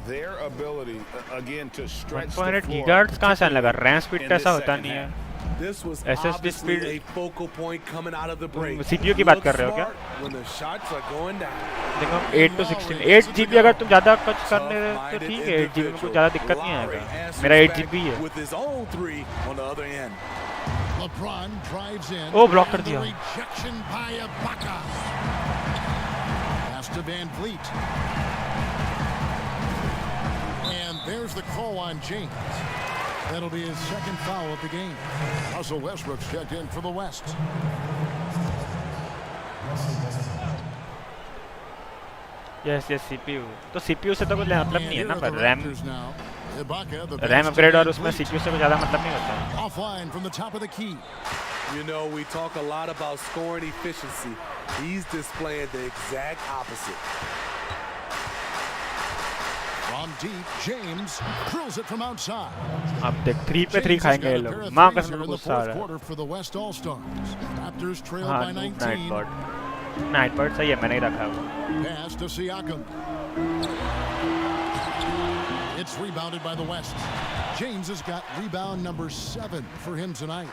[SPEAKER 6] Their ability, again, to stretch
[SPEAKER 1] 1.8
[SPEAKER 6] the floor.
[SPEAKER 1] gigahertz कहाँ से आने लगा? RAM speed
[SPEAKER 6] in
[SPEAKER 1] तो ऐसा
[SPEAKER 6] this
[SPEAKER 1] होता
[SPEAKER 6] second
[SPEAKER 1] नहीं है.
[SPEAKER 6] half.
[SPEAKER 4] This was
[SPEAKER 1] SSD
[SPEAKER 4] obviously
[SPEAKER 1] speed-
[SPEAKER 4] a focal point coming out of the break.
[SPEAKER 1] CPU की बात
[SPEAKER 4] Look
[SPEAKER 1] कर रहे हो क्या?
[SPEAKER 4] smart when the shots are going down.
[SPEAKER 1] देखो 8 to 16, 8 GB अगर तुम ज़्यादा कुछ करने तो
[SPEAKER 4] Tough-minded
[SPEAKER 1] ठीक है, 8 GB में कुछ
[SPEAKER 4] individual.
[SPEAKER 1] ज़्यादा दिक्कत नहीं
[SPEAKER 4] Lowry
[SPEAKER 1] आएगा.
[SPEAKER 4] answers
[SPEAKER 1] मेरा 8
[SPEAKER 4] back
[SPEAKER 1] GB है.
[SPEAKER 4] with his own 3 on the other end.
[SPEAKER 3] LeBron drives in.
[SPEAKER 1] Oh, block कर
[SPEAKER 3] And the
[SPEAKER 1] दिया.
[SPEAKER 3] rejection by Ibaka. Pass to Van Vliet. And there's the call on James. That'll be his second foul of the game. Russell Westbrook's checked in for the West.
[SPEAKER 1] Yes, CPU. तो CPU से तो कुछ मतलब
[SPEAKER 3] And
[SPEAKER 1] नहीं है
[SPEAKER 3] here
[SPEAKER 1] ना,
[SPEAKER 3] are
[SPEAKER 1] पर
[SPEAKER 3] the
[SPEAKER 1] RAM
[SPEAKER 3] Raptors now. Ibaka, the
[SPEAKER 1] RAM
[SPEAKER 3] pass to
[SPEAKER 1] upgrade
[SPEAKER 3] Van
[SPEAKER 1] और उसमें
[SPEAKER 3] Vliet.
[SPEAKER 1] CPU से कुछ ज़्यादा मतलब नहीं होता.
[SPEAKER 3] Offline from the top of the key.
[SPEAKER 4] You know, we talk a lot about scoring efficiency. He's displaying the exact opposite.
[SPEAKER 3] From deep, James drills it from outside.
[SPEAKER 1] अब देख 3 पे 3
[SPEAKER 3] James has
[SPEAKER 1] खाएंगे ये
[SPEAKER 3] got a pair
[SPEAKER 1] लोग.
[SPEAKER 3] of
[SPEAKER 1] माँ
[SPEAKER 3] threes
[SPEAKER 1] कसम
[SPEAKER 3] here in the
[SPEAKER 1] गुस्सा आ
[SPEAKER 3] fourth
[SPEAKER 1] रहा है.
[SPEAKER 3] quarter for the West All-Stars. Raptors trail
[SPEAKER 1] हाँ,
[SPEAKER 3] by
[SPEAKER 1] Noob
[SPEAKER 3] 19.
[SPEAKER 1] Nightbird. Nightbird सही है, मैंने ही रखा है वो.
[SPEAKER 3] Pass to Siakam. It's rebounded by the West. James has got rebound number 7 for him tonight.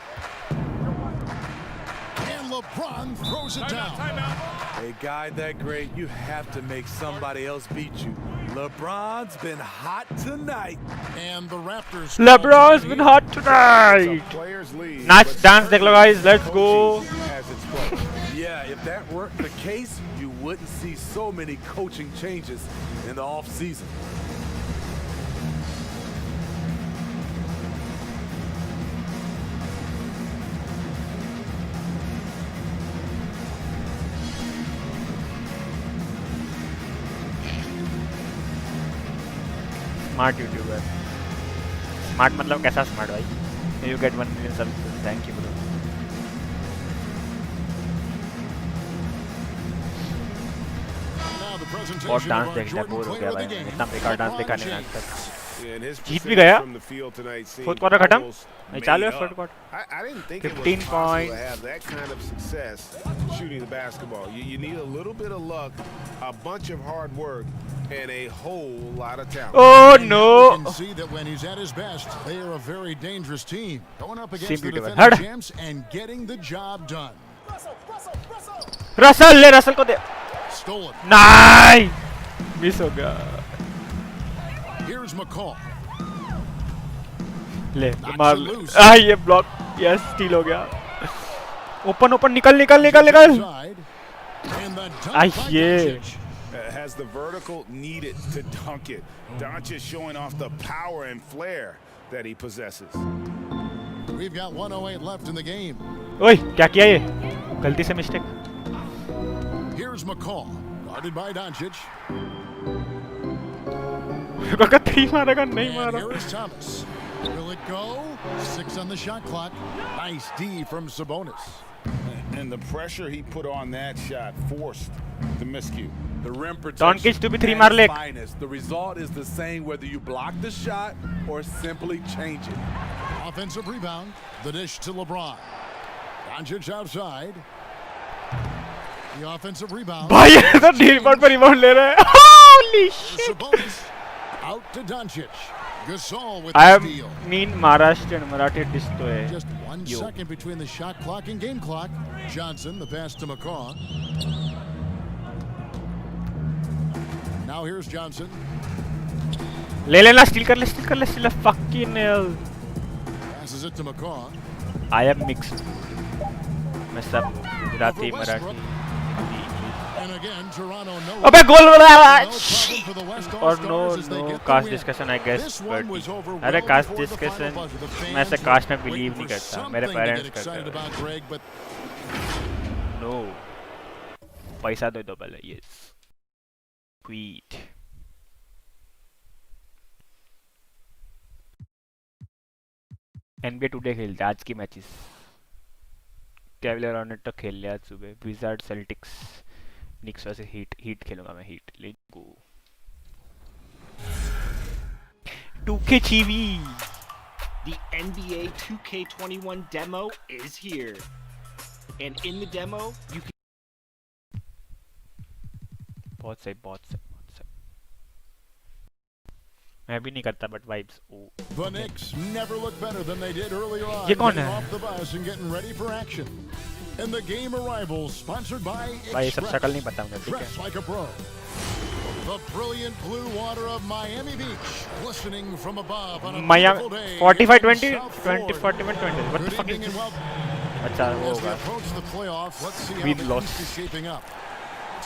[SPEAKER 3] And LeBron throws it down.
[SPEAKER 4] A guy that great, you have to make somebody else beat you. LeBron's been hot tonight.
[SPEAKER 3] And the Raptors.
[SPEAKER 1] LeBron's been hot tonight.
[SPEAKER 6] It's a player's lead,
[SPEAKER 1] Nice
[SPEAKER 6] but
[SPEAKER 1] dance देख लो guys, let's go.
[SPEAKER 6] coaching has its place.
[SPEAKER 4] Yeah, if that weren't the case, you wouldn't see so many coaching changes in the offseason.
[SPEAKER 1] Smart YouTuber. Smart मतलब कैसा smart भाई? You get 1 million subs. Thank you bro. और
[SPEAKER 3] presentation
[SPEAKER 1] dance
[SPEAKER 3] of our
[SPEAKER 1] देखता है
[SPEAKER 3] Jordan
[SPEAKER 1] bore हो गया
[SPEAKER 3] player of
[SPEAKER 1] भाई
[SPEAKER 3] the
[SPEAKER 1] मैं
[SPEAKER 3] game,
[SPEAKER 1] इतना बेकार डांस देखा
[SPEAKER 3] LeBron
[SPEAKER 1] नहीं आज
[SPEAKER 3] James.
[SPEAKER 1] तक
[SPEAKER 6] And his
[SPEAKER 1] जीत भी
[SPEAKER 6] percentage
[SPEAKER 1] गया
[SPEAKER 6] from the field tonight seemed
[SPEAKER 1] fourth quarter खत्म
[SPEAKER 6] almost
[SPEAKER 1] नहीं
[SPEAKER 6] made
[SPEAKER 1] चालू है
[SPEAKER 6] up.
[SPEAKER 1] Fourth quarter
[SPEAKER 6] I didn't think it
[SPEAKER 1] 15
[SPEAKER 6] was possible
[SPEAKER 1] points.
[SPEAKER 6] to have that kind of success shooting the basketball. You need a little bit of luck, a bunch of hard work, and a whole lot of talent.
[SPEAKER 1] oh
[SPEAKER 3] And
[SPEAKER 1] no
[SPEAKER 3] now we can see that when he's at his best, they are a very dangerous team. Going up against the
[SPEAKER 1] Simply
[SPEAKER 3] defending
[SPEAKER 1] hard.
[SPEAKER 3] champs and getting the job done.
[SPEAKER 1] Russell ले Russell को दे
[SPEAKER 3] Stolen.
[SPEAKER 1] नहीं miss हो गया
[SPEAKER 3] Here's McCall.
[SPEAKER 1] ले
[SPEAKER 3] Knocks
[SPEAKER 1] मार
[SPEAKER 3] it
[SPEAKER 1] ले
[SPEAKER 3] loose.
[SPEAKER 1] ये block yes steel हो गया ओपन ओपन निकल निकल निकल निकल
[SPEAKER 3] Inside. And the dunk by
[SPEAKER 1] ये
[SPEAKER 3] Doncic.
[SPEAKER 6] Has the vertical needed to dunk it. Doncic showing off the power and flair that he possesses.
[SPEAKER 3] We've got 1:08 left in the game.
[SPEAKER 1] ओए क्या किया ये गलती से mistake
[SPEAKER 3] Here's McCall. Guarded by Doncic.
[SPEAKER 1] काका 3 मारेगा नहीं
[SPEAKER 3] And
[SPEAKER 1] मारा
[SPEAKER 3] here is Thomas. Will it go? 6 on the shot clock. Nice D from Sabonis.
[SPEAKER 6] And the pressure he put on that shot forced the miscue.
[SPEAKER 4] The rim
[SPEAKER 1] Don't
[SPEAKER 4] protection
[SPEAKER 1] catch to be three
[SPEAKER 4] at
[SPEAKER 1] mar
[SPEAKER 4] its
[SPEAKER 1] leg.
[SPEAKER 4] finest. The result is the same whether you block the shot or simply change it.
[SPEAKER 3] Offensive rebound. The dish to LeBron. Doncic outside. The offensive rebound.
[SPEAKER 1] भाई ये तो ढील पर rebound ले रहा है holy shit
[SPEAKER 3] Sabonis. Out to Doncic. Gasol with
[SPEAKER 1] I
[SPEAKER 3] the
[SPEAKER 1] am
[SPEAKER 3] steal.
[SPEAKER 1] mean Maharashtrian Marathi dish तो है
[SPEAKER 3] Just 1
[SPEAKER 1] Yo.
[SPEAKER 3] second between the shot clock and game clock. Johnson, the pass to McCaw. Now here's Johnson.
[SPEAKER 1] ले लेना steel कर ले fucking hell
[SPEAKER 3] Passes it to McCaw.
[SPEAKER 1] I am mixed मैं सब Gujarati Marathi
[SPEAKER 3] And again, Toronto no.
[SPEAKER 1] अबे गोल वाला
[SPEAKER 3] No problem for the West
[SPEAKER 1] और
[SPEAKER 3] All-Stars as they get the
[SPEAKER 1] caste
[SPEAKER 3] win.
[SPEAKER 1] Discussion I guess
[SPEAKER 3] This one was over
[SPEAKER 1] अरे
[SPEAKER 3] well
[SPEAKER 1] caste
[SPEAKER 3] before the final
[SPEAKER 1] discussion
[SPEAKER 3] buzzer. The
[SPEAKER 1] मैं ऐसे
[SPEAKER 3] fans
[SPEAKER 1] caste में
[SPEAKER 3] waiting
[SPEAKER 1] believe
[SPEAKER 3] for
[SPEAKER 1] नहीं करता
[SPEAKER 3] something
[SPEAKER 1] मेरे
[SPEAKER 3] to get
[SPEAKER 1] parents
[SPEAKER 3] excited
[SPEAKER 1] करते
[SPEAKER 3] about Greg, but
[SPEAKER 1] no पैसा दे दो पहले यस ट्वीट एनबीए टुडे खेलते आज की मैचेस कैवलियर ऑर्नेट तो खेल लिया आज सुबह विजार्ड सेल्टिक्स निक्स वैसे हीट खेलूंगा मैं heat let's go 2K TV
[SPEAKER 7] The NBA 2K21 demo is here. And in the demo, you can
[SPEAKER 1] बहुत सही मैं भी नहीं करता बट वाइब्स ओ
[SPEAKER 3] the Knicks never look better than they did earlier on.
[SPEAKER 1] ये कौन
[SPEAKER 3] Getting
[SPEAKER 1] है?
[SPEAKER 3] off the bus and getting ready for action. And the game arrivals sponsored by
[SPEAKER 1] भाई ये सब
[SPEAKER 3] Express.
[SPEAKER 1] शक्ल नहीं पता मुझे ठीक
[SPEAKER 3] Dress
[SPEAKER 1] है
[SPEAKER 3] like a pro. The brilliant blue water of Miami Beach, glistening from above on a
[SPEAKER 1] Miami
[SPEAKER 3] beautiful day
[SPEAKER 1] 45
[SPEAKER 3] in
[SPEAKER 1] 20
[SPEAKER 3] South
[SPEAKER 1] 20
[SPEAKER 3] Florida.
[SPEAKER 1] 41 20 what the
[SPEAKER 3] Good
[SPEAKER 1] fuck is
[SPEAKER 3] evening and
[SPEAKER 1] this
[SPEAKER 3] welcome.
[SPEAKER 1] अच्छा वो
[SPEAKER 3] As we
[SPEAKER 1] होगा
[SPEAKER 3] approach the playoffs, let's see how
[SPEAKER 1] We've
[SPEAKER 3] the
[SPEAKER 1] lost.
[SPEAKER 3] East is shaping up.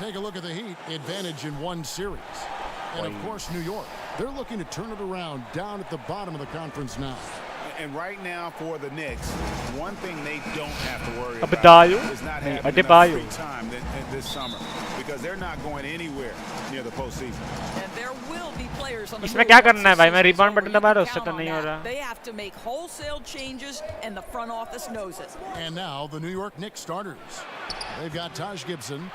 [SPEAKER 3] Take a look at the Heat, advantage in one series. And of course, New York. They're looking to turn it around down at the bottom of the conference now.
[SPEAKER 6] And right now for the Knicks, one thing they don't have to worry
[SPEAKER 1] Adebayo?
[SPEAKER 6] about is not
[SPEAKER 1] Nee,
[SPEAKER 6] having enough
[SPEAKER 1] Adebayo.
[SPEAKER 6] free time this summer because they're not going anywhere near the postseason.
[SPEAKER 8] And there will be players on the
[SPEAKER 1] इसमें
[SPEAKER 8] move
[SPEAKER 1] क्या
[SPEAKER 8] once
[SPEAKER 1] करना है
[SPEAKER 8] the
[SPEAKER 1] भाई मैं
[SPEAKER 8] season's
[SPEAKER 1] rebound
[SPEAKER 8] over.
[SPEAKER 1] Button
[SPEAKER 8] You
[SPEAKER 1] दबा रहा
[SPEAKER 8] can
[SPEAKER 1] हूँ उससे
[SPEAKER 8] count
[SPEAKER 1] तो
[SPEAKER 8] on
[SPEAKER 1] नहीं हो
[SPEAKER 8] that.
[SPEAKER 1] रहा
[SPEAKER 8] They have to make wholesale changes, and the front office knows it.
[SPEAKER 3] And now the New York Knicks starters. They've got Taj Gibson.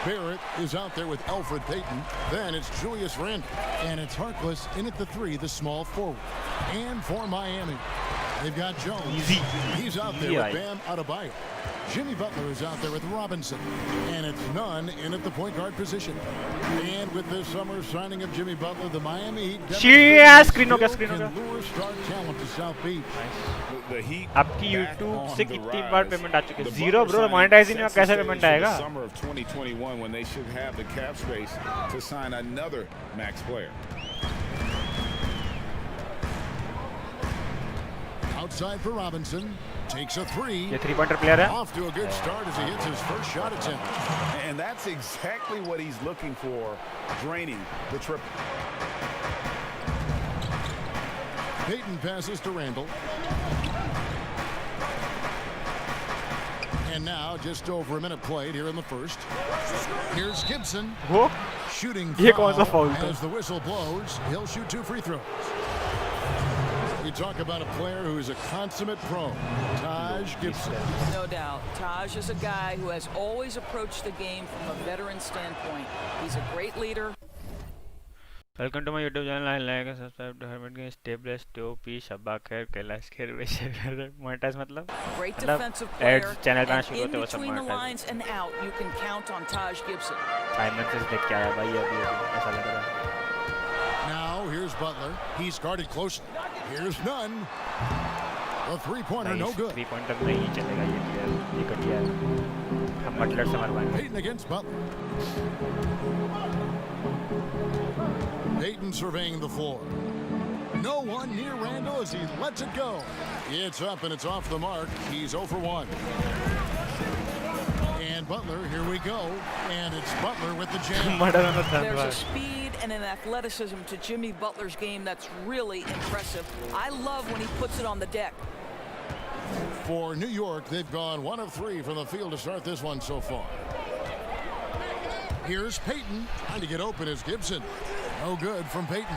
[SPEAKER 3] Barrett is out there with Alfred Payton. Then it's Julius Randle. And it's Harkless in at the 3, the small forward. And for Miami, they've got Jones.
[SPEAKER 1] Easy.
[SPEAKER 3] He's out there
[SPEAKER 1] Easy,
[SPEAKER 3] with Bam Adebayo. Jimmy Butler is out there with Robinson. And it's Nunn in at the point guard position. And with this summer signing of Jimmy Butler, the Miami Heat
[SPEAKER 1] screen हो गया, screen हो
[SPEAKER 3] can
[SPEAKER 1] गया।
[SPEAKER 3] lure star talent to South Beach.
[SPEAKER 6] The Heat
[SPEAKER 1] आपकी
[SPEAKER 6] back
[SPEAKER 1] YouTube
[SPEAKER 6] on
[SPEAKER 1] से
[SPEAKER 6] the
[SPEAKER 1] कितनी
[SPEAKER 6] rise.
[SPEAKER 1] बार payment आ चुकी है
[SPEAKER 6] The
[SPEAKER 1] zero
[SPEAKER 6] Butler
[SPEAKER 1] bro
[SPEAKER 6] signing
[SPEAKER 1] monetising में
[SPEAKER 6] sets the
[SPEAKER 1] कैसे
[SPEAKER 6] stage
[SPEAKER 1] पेमेंट
[SPEAKER 6] for the
[SPEAKER 1] आएगा
[SPEAKER 6] Summer of 2021 when they should have the cap space to sign another max player.
[SPEAKER 3] Outside for Robinson. Takes a 3.
[SPEAKER 1] ये 3-pointer player है
[SPEAKER 3] Off to a good start as he hits his first shot attempt.
[SPEAKER 6] And that's exactly what he's looking for, draining the triple.
[SPEAKER 3] Payton passes to Randall. And now just over a minute played here in the first. Here's Gibson
[SPEAKER 1] वो
[SPEAKER 3] shooting
[SPEAKER 1] ये कौन सा
[SPEAKER 3] foul
[SPEAKER 1] foul था?
[SPEAKER 3] as the whistle blows. He'll shoot 2 free throws. We talk about a player who is a consummate pro, Taj Gibson.
[SPEAKER 8] No doubt. Taj is a guy who has always approached the game from a veteran standpoint. He's a great leader.
[SPEAKER 1] Welcome to my YouTube channel. I like and subscribe to Hermit Games. Stay blessed. TOP Shabba Khair Kailash Khair Vishal monetize मतलब
[SPEAKER 8] Great defensive player.
[SPEAKER 1] ads channel पे
[SPEAKER 8] And
[SPEAKER 1] शुरू
[SPEAKER 8] in
[SPEAKER 1] होते वो सब
[SPEAKER 8] between the
[SPEAKER 1] monetize.
[SPEAKER 8] lines and out, you can count on Taj Gibson.
[SPEAKER 1] Simon से देख के आया भाई अभी ऐसा लग रहा है.
[SPEAKER 3] Now here's Butler. He's guarded close. Here's none. The three-pointer no good.
[SPEAKER 1] 3-pointer नहीं चलेगा ये घटिया है. हम बटलर से मरवाएंगे.
[SPEAKER 3] Payton against Butler. Payton surveying the floor. No one near Randall as he lets it go. It's up and it's off the mark. He's 0 for 1. And Butler, here we go. And it's Butler with the jam.
[SPEAKER 8] There's a speed and an athleticism to Jimmy Butler's game that's really impressive. I love when he puts it on the deck.
[SPEAKER 3] For New York, they've gone 1 of 3 from the field to start this one so far. Here's Payton trying to get open as Gibson. No good from Payton.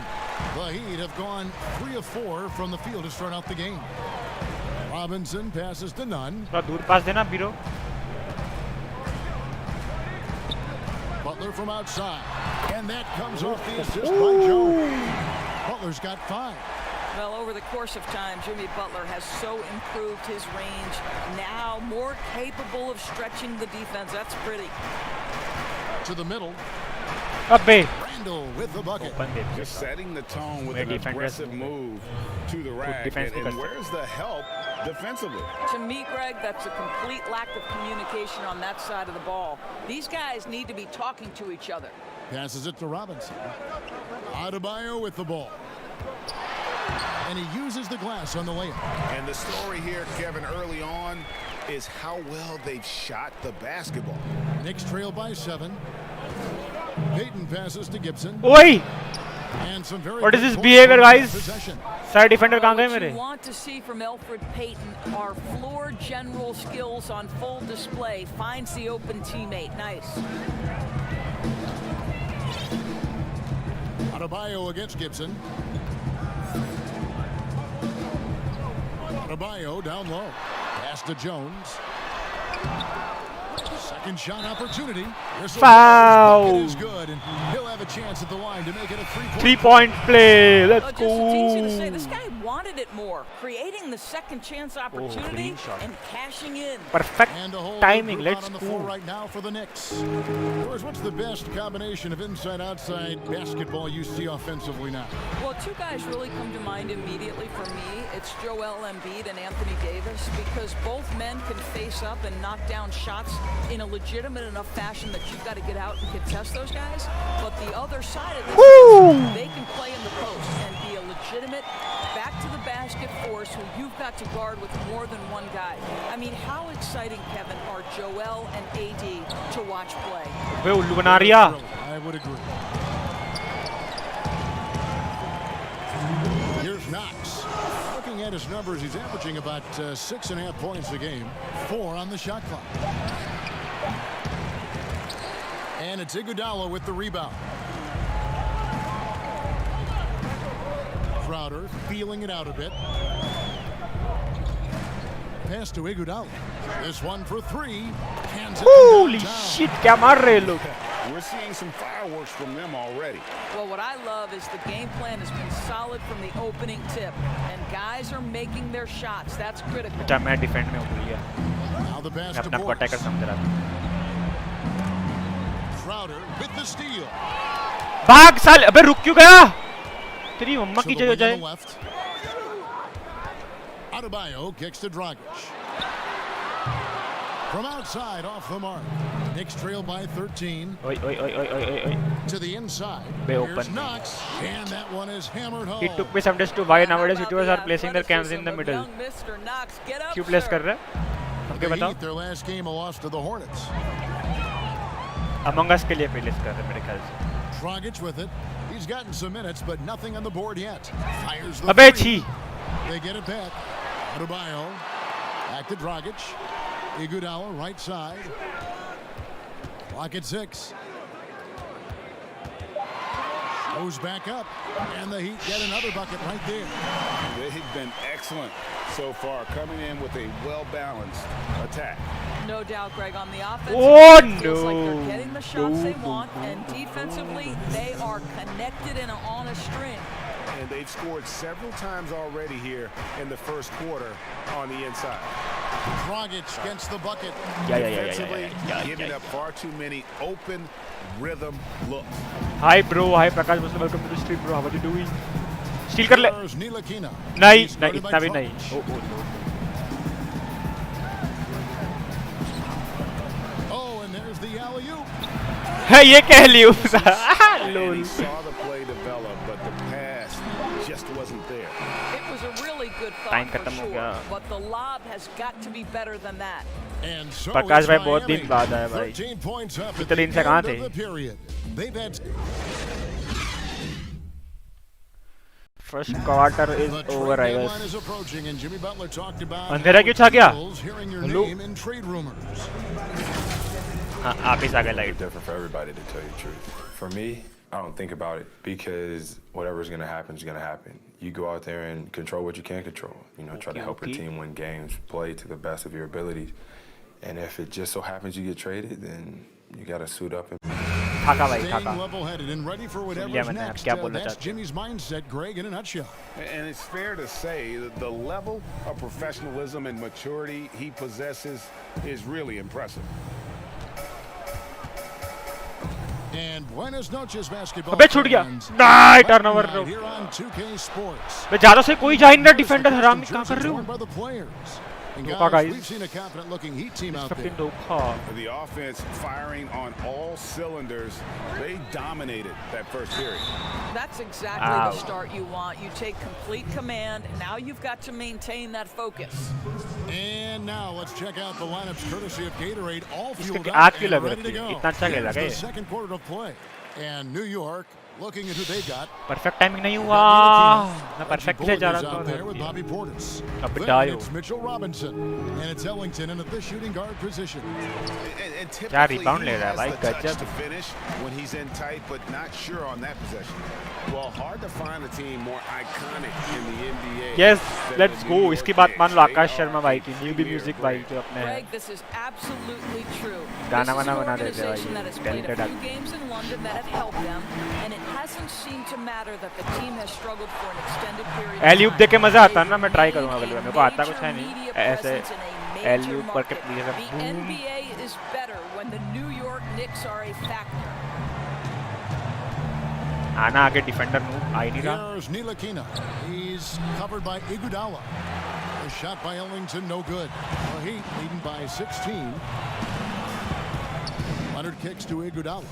[SPEAKER 3] The Heat have gone 3 of 4 from the field to start out the game. Robinson passes to none.
[SPEAKER 1] थोड़ा दूर पास देना बीरो.
[SPEAKER 3] Butler from outside. And that comes off the assist by Jones. Butler's got 5.
[SPEAKER 8] Well, over the course of time, Jimmy Butler has so improved his range. Now more capable of stretching the defense. That's pretty.
[SPEAKER 3] To the middle.
[SPEAKER 1] अबे.
[SPEAKER 3] Randall with the bucket.
[SPEAKER 6] Just setting the tone with an aggressive move to the rack. And where's the help defensively?
[SPEAKER 8] To me, Greg, that's a complete lack of communication on that side of the ball. These guys need to be talking to each other.
[SPEAKER 3] Passes it to Robinson. Adebayo with the ball. And he uses the glass on the layup.
[SPEAKER 6] And the story here, Kevin, early on is how well they've shot the basketball.
[SPEAKER 3] Knicks trail by 7. Payton passes to Gibson.
[SPEAKER 1] Oi!
[SPEAKER 3] And some very
[SPEAKER 1] What is
[SPEAKER 3] good
[SPEAKER 1] this
[SPEAKER 3] points
[SPEAKER 1] behavior,
[SPEAKER 3] on
[SPEAKER 1] guys?
[SPEAKER 3] possession.
[SPEAKER 1] Side defender कहाँ गए
[SPEAKER 8] What
[SPEAKER 1] मेरे?
[SPEAKER 8] you want to see from Elfrid Payton are floor general skills on full display. Finds the open teammate. Nice.
[SPEAKER 3] Adebayo against Gibson. Adebayo down low. Pass to Jones. Second shot opportunity.
[SPEAKER 1] Foul.
[SPEAKER 3] Is good, and he'll have a chance at the line to make it a 3-point.
[SPEAKER 1] 3-point play. Let's
[SPEAKER 8] Just
[SPEAKER 1] go.
[SPEAKER 8] it's easy to say this guy wanted it more, creating the second chance opportunity
[SPEAKER 1] green shot.
[SPEAKER 8] and cashing in.
[SPEAKER 1] Perfect
[SPEAKER 3] And a whole
[SPEAKER 1] timing.
[SPEAKER 3] group out
[SPEAKER 1] Let's
[SPEAKER 3] on the floor
[SPEAKER 1] go.
[SPEAKER 3] right now for the Knicks. George, what's the best combination of inside-outside basketball you see offensively now?
[SPEAKER 8] Well, two guys really come to mind immediately for me. It's Joel Embiid and Anthony Davis, because both men can face up and knock down shots in a legitimate enough fashion that you've got to get out and contest those guys. But the other side of this is they can play in the post and be a legitimate back to the basket force who you've got to guard with more than one guy. I mean, how exciting, Kevin, are Joel and AD to watch play?
[SPEAKER 1] वे उल्लू बना रही है.
[SPEAKER 3] I would agree. Here's Knox. Looking at his numbers, he's averaging about 6.5 points a game, 4 on the shot clock. And it's Iguodala with the rebound. Crowder feeling it out a bit. Pass to Iguodala. This one for 3.
[SPEAKER 1] Holy shit! क्या मार रहे हैं लोग?
[SPEAKER 6] We're seeing some fireworks from them already.
[SPEAKER 8] Well, what I love is the game plan has been solid from the opening tip, and guys are making their shots. That's critical.
[SPEAKER 1] अच्छा मैं defend में हूँ भूलिया.
[SPEAKER 3] Now the pass
[SPEAKER 1] मैं
[SPEAKER 3] to
[SPEAKER 1] अपना को attacker
[SPEAKER 3] Boris.
[SPEAKER 1] समझ रहा था.
[SPEAKER 3] Crowder with the steal.
[SPEAKER 1] भाग साल. अबे रुक क्यों गया? तेरी मम्मा
[SPEAKER 3] To
[SPEAKER 1] की
[SPEAKER 3] the
[SPEAKER 1] जगह
[SPEAKER 3] wing on
[SPEAKER 1] जाए.
[SPEAKER 3] the left. Adebayo kicks to Dragic. From outside, off the mark. Knicks trail by 13.
[SPEAKER 1] ओए ओए ओए ओए ओए ओए.
[SPEAKER 3] To the inside.
[SPEAKER 1] Be
[SPEAKER 3] Here's
[SPEAKER 1] open.
[SPEAKER 3] Knox. And that one is hammered home.
[SPEAKER 1] It took me some days to why nowadays YouTubers are placing their cams in the middle.
[SPEAKER 8] Young Mr. Knox, get up,
[SPEAKER 1] क्यों place
[SPEAKER 8] sir.
[SPEAKER 1] कर रहे हैं? हमके
[SPEAKER 3] The
[SPEAKER 1] बताओ.
[SPEAKER 3] Heat, their last game, a loss to the Hornets.
[SPEAKER 1] Among Us के लिए place कर रहे हैं मेरे ख्याल से.
[SPEAKER 3] Dragic with it. He's gotten some minutes, but nothing on the board yet. Fires the
[SPEAKER 1] अबे
[SPEAKER 3] three.
[SPEAKER 1] छी.
[SPEAKER 3] They get it back. Adebayo. Back to Dragic. Iguodala, right side. Clock at 6. Goes back up, and the Heat get another bucket right there.
[SPEAKER 6] They've been excellent so far, coming in with a well-balanced attack.
[SPEAKER 8] No doubt, Greg, on the offense.
[SPEAKER 1] Oh,
[SPEAKER 8] it feels like
[SPEAKER 1] no.
[SPEAKER 8] they're getting the shots they want, and defensively, they are connected and on a string.
[SPEAKER 6] And they've scored several times already here in the first quarter on the inside.
[SPEAKER 3] Dragic gets the bucket.
[SPEAKER 6] Defensively, giving up far too many open rhythm looks.
[SPEAKER 1] Hi bro, hi Prakash Muslim, welcome to the stream bro. How are you doing? Steal कर ले.
[SPEAKER 3] There's Ntilikina.
[SPEAKER 1] नहीं
[SPEAKER 3] He's
[SPEAKER 1] नहीं
[SPEAKER 3] guarded by
[SPEAKER 1] इतना भी
[SPEAKER 3] Dragic.
[SPEAKER 1] नहीं.
[SPEAKER 3] Oh, and there's the alley-oop.
[SPEAKER 1] है ये कह लियो.
[SPEAKER 6] And
[SPEAKER 1] Lol.
[SPEAKER 6] he saw the play develop, but the pass just wasn't there.
[SPEAKER 8] It was a really good
[SPEAKER 1] Time
[SPEAKER 8] thought for
[SPEAKER 1] खत्म हो
[SPEAKER 8] sure,
[SPEAKER 1] गया.
[SPEAKER 8] but the lob has got to be better than that.
[SPEAKER 3] And so
[SPEAKER 1] Prakash
[SPEAKER 3] is
[SPEAKER 1] भाई बहुत
[SPEAKER 3] Miami.
[SPEAKER 1] दिन बाद आया भाई.
[SPEAKER 3] 13 points up at
[SPEAKER 1] इतने
[SPEAKER 3] the
[SPEAKER 1] दिन से कहाँ
[SPEAKER 3] end
[SPEAKER 1] थे?
[SPEAKER 3] of the period. They've had
[SPEAKER 1] First quarter is
[SPEAKER 3] the
[SPEAKER 1] over,
[SPEAKER 3] trade
[SPEAKER 1] I
[SPEAKER 3] deadline
[SPEAKER 1] guess.
[SPEAKER 3] is approaching, and Jimmy Butler talked about
[SPEAKER 1] अंधेरा क्यों छा गया?
[SPEAKER 3] hearing your
[SPEAKER 1] Hello?
[SPEAKER 3] name in trade rumors.
[SPEAKER 1] हाँ आप ही आ गए light.
[SPEAKER 9] Different for everybody, to tell you the truth. For me, I don't think about it because whatever's going to happen is going to happen. You go out there and control what you can control. You know, try to help your team win games, play to the best of your abilities. And if it just so happens you get traded, then you got to suit up and
[SPEAKER 1] थाका भाई
[SPEAKER 3] Staying
[SPEAKER 1] थाका.
[SPEAKER 3] level-headed and ready for
[SPEAKER 1] लिया
[SPEAKER 3] whatever's
[SPEAKER 1] मैंने, आप
[SPEAKER 3] next.
[SPEAKER 1] क्या बोलना
[SPEAKER 3] That's
[SPEAKER 1] चाहते हो?
[SPEAKER 3] Jimmy's mindset, Greg, in a nutshell.
[SPEAKER 6] And it's fair to say that the level of professionalism and maturity he possesses is really impressive.
[SPEAKER 3] And buenas noches, basketball
[SPEAKER 1] अबे छूट गया.
[SPEAKER 3] fans.
[SPEAKER 1] नहीं turnover low.
[SPEAKER 3] Here on 2K Sports.
[SPEAKER 1] बे ज़्यादा से कोई जा ही नहीं रहा डिफेंडर हरामी क्या कर रहे
[SPEAKER 3] Worn
[SPEAKER 1] हो?
[SPEAKER 3] by the players. And
[SPEAKER 1] धोखा
[SPEAKER 3] guys,
[SPEAKER 1] guys.
[SPEAKER 3] we've seen a confident-looking Heat team out there.
[SPEAKER 1] 15 धोखा.
[SPEAKER 6] The offense firing on all cylinders. They dominated that first period.
[SPEAKER 8] That's exactly
[SPEAKER 1] Ow.
[SPEAKER 8] the start you want. You take complete command. Now you've got to maintain that focus.
[SPEAKER 3] And now let's check out the lineups courtesy of Gatorade, all fueled
[SPEAKER 1] आग
[SPEAKER 3] up
[SPEAKER 1] क्यों
[SPEAKER 3] and
[SPEAKER 1] लग
[SPEAKER 3] ready to
[SPEAKER 1] रही
[SPEAKER 3] go.
[SPEAKER 1] है? इतना अच्छा खेला
[SPEAKER 3] Here's
[SPEAKER 1] क्या
[SPEAKER 3] the
[SPEAKER 1] ये?
[SPEAKER 3] second quarter of play. And New York, looking at who they got.
[SPEAKER 1] Perfect timing नहीं हुआ. मैं परफेक्ट से जा
[SPEAKER 3] Bullet is
[SPEAKER 1] रहा
[SPEAKER 3] out there with
[SPEAKER 1] था.
[SPEAKER 3] Bobby Portis.
[SPEAKER 1] अब
[SPEAKER 3] Then
[SPEAKER 1] डायो.
[SPEAKER 3] it's Mitchell Robinson, and it's Ellington in at the shooting guard position.
[SPEAKER 6] And
[SPEAKER 1] क्या
[SPEAKER 6] typically
[SPEAKER 1] rebound
[SPEAKER 6] he
[SPEAKER 1] ले रहा है
[SPEAKER 6] has
[SPEAKER 1] भाई,
[SPEAKER 6] the touch
[SPEAKER 1] गजब.
[SPEAKER 6] to finish when he's in tight, but not sure on that possession. Well, hard to find a team more iconic in the NBA.
[SPEAKER 1] Yes,
[SPEAKER 6] than
[SPEAKER 1] let's
[SPEAKER 6] the
[SPEAKER 1] go.
[SPEAKER 6] New York
[SPEAKER 1] इसकी बात मान लो
[SPEAKER 6] Knicks.
[SPEAKER 1] Akash
[SPEAKER 6] They
[SPEAKER 1] Sharma
[SPEAKER 6] are
[SPEAKER 1] भाई की
[SPEAKER 6] a
[SPEAKER 1] newbie
[SPEAKER 6] premier
[SPEAKER 1] music भाई
[SPEAKER 6] brand.
[SPEAKER 1] जो अपने हैं.
[SPEAKER 8] Greg, this is absolutely true.
[SPEAKER 1] गाना
[SPEAKER 8] This is
[SPEAKER 1] वाना
[SPEAKER 8] an
[SPEAKER 1] बना देते हैं
[SPEAKER 8] organization that
[SPEAKER 1] भाई.
[SPEAKER 8] has played a
[SPEAKER 1] Talented
[SPEAKER 8] few games in London that have helped them, and it hasn't seemed to matter that the team has struggled for an extended period of
[SPEAKER 1] एलियूप
[SPEAKER 8] time.
[SPEAKER 1] देख के मजा आता है ना. मैं try
[SPEAKER 8] They've
[SPEAKER 1] करूंगा अगली बार.
[SPEAKER 8] gained
[SPEAKER 1] मेरे को आता
[SPEAKER 8] a
[SPEAKER 1] कुछ है
[SPEAKER 8] major
[SPEAKER 1] नहीं.
[SPEAKER 8] media
[SPEAKER 1] ऐसे
[SPEAKER 8] presence in a major
[SPEAKER 1] एलियूप करके
[SPEAKER 8] market.
[SPEAKER 1] Please
[SPEAKER 8] The
[SPEAKER 1] boom.
[SPEAKER 8] NBA is better when the New York Knicks are a factor.
[SPEAKER 1] आना आगे डिफेंडर नूब आ ही नहीं रहा.
[SPEAKER 3] Here's Ntilikina. He's covered by Iguodala. A shot by Ellington, no good. The Heat leading by 16. Leonard kicks to Iguodala.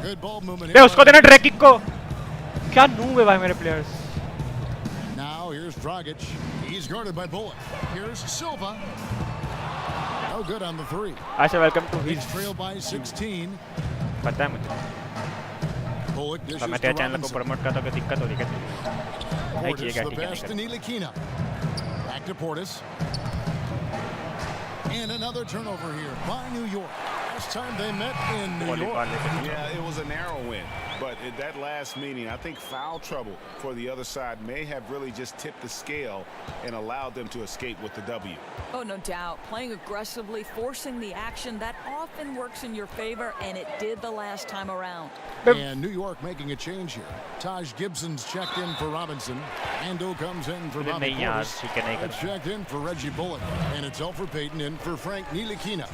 [SPEAKER 3] Good ball movement
[SPEAKER 1] bay
[SPEAKER 3] here.
[SPEAKER 1] उसको देना drag kick को. क्या noob है भाई मेरे players.
[SPEAKER 3] Now here's Dragic. He's guarded by Bullock. Here's Silva. No good on the three.
[SPEAKER 1] अच्छा welcome to
[SPEAKER 3] He's
[SPEAKER 1] his.
[SPEAKER 3] trailed by 16.
[SPEAKER 1] पता है मुझे.
[SPEAKER 3] Bullock
[SPEAKER 1] तो
[SPEAKER 3] dishes
[SPEAKER 1] मैं
[SPEAKER 3] to
[SPEAKER 1] तेरे चैनल को
[SPEAKER 3] Robinson.
[SPEAKER 1] प्रमोट करता हूँ. दिक्कत हो रही है क्या? नहीं
[SPEAKER 3] Portis
[SPEAKER 1] किएगा
[SPEAKER 3] the
[SPEAKER 1] ठीक है
[SPEAKER 3] pass to
[SPEAKER 1] नहीं
[SPEAKER 3] Ntilikina. Back to Portis. And another turnover here by New York. Last time they met in New York.
[SPEAKER 6] Yeah, it was a narrow win. But at that last meeting, I think foul trouble for the other side may have really just tipped the scale and allowed them to escape with the W.
[SPEAKER 8] Oh, no doubt. Playing aggressively, forcing the action, that often works in your favor, and it did the last time around.
[SPEAKER 3] And New York making a change here. Taj Gibson's checked in for Robinson. Ando comes in for Bobby
[SPEAKER 1] नहीं यार
[SPEAKER 3] Portis.
[SPEAKER 1] ठीक है नहीं
[SPEAKER 3] It's
[SPEAKER 1] कर.
[SPEAKER 3] checked in for Reggie Bullock. And it's Elfrid Payton in for Frank Ntilikina.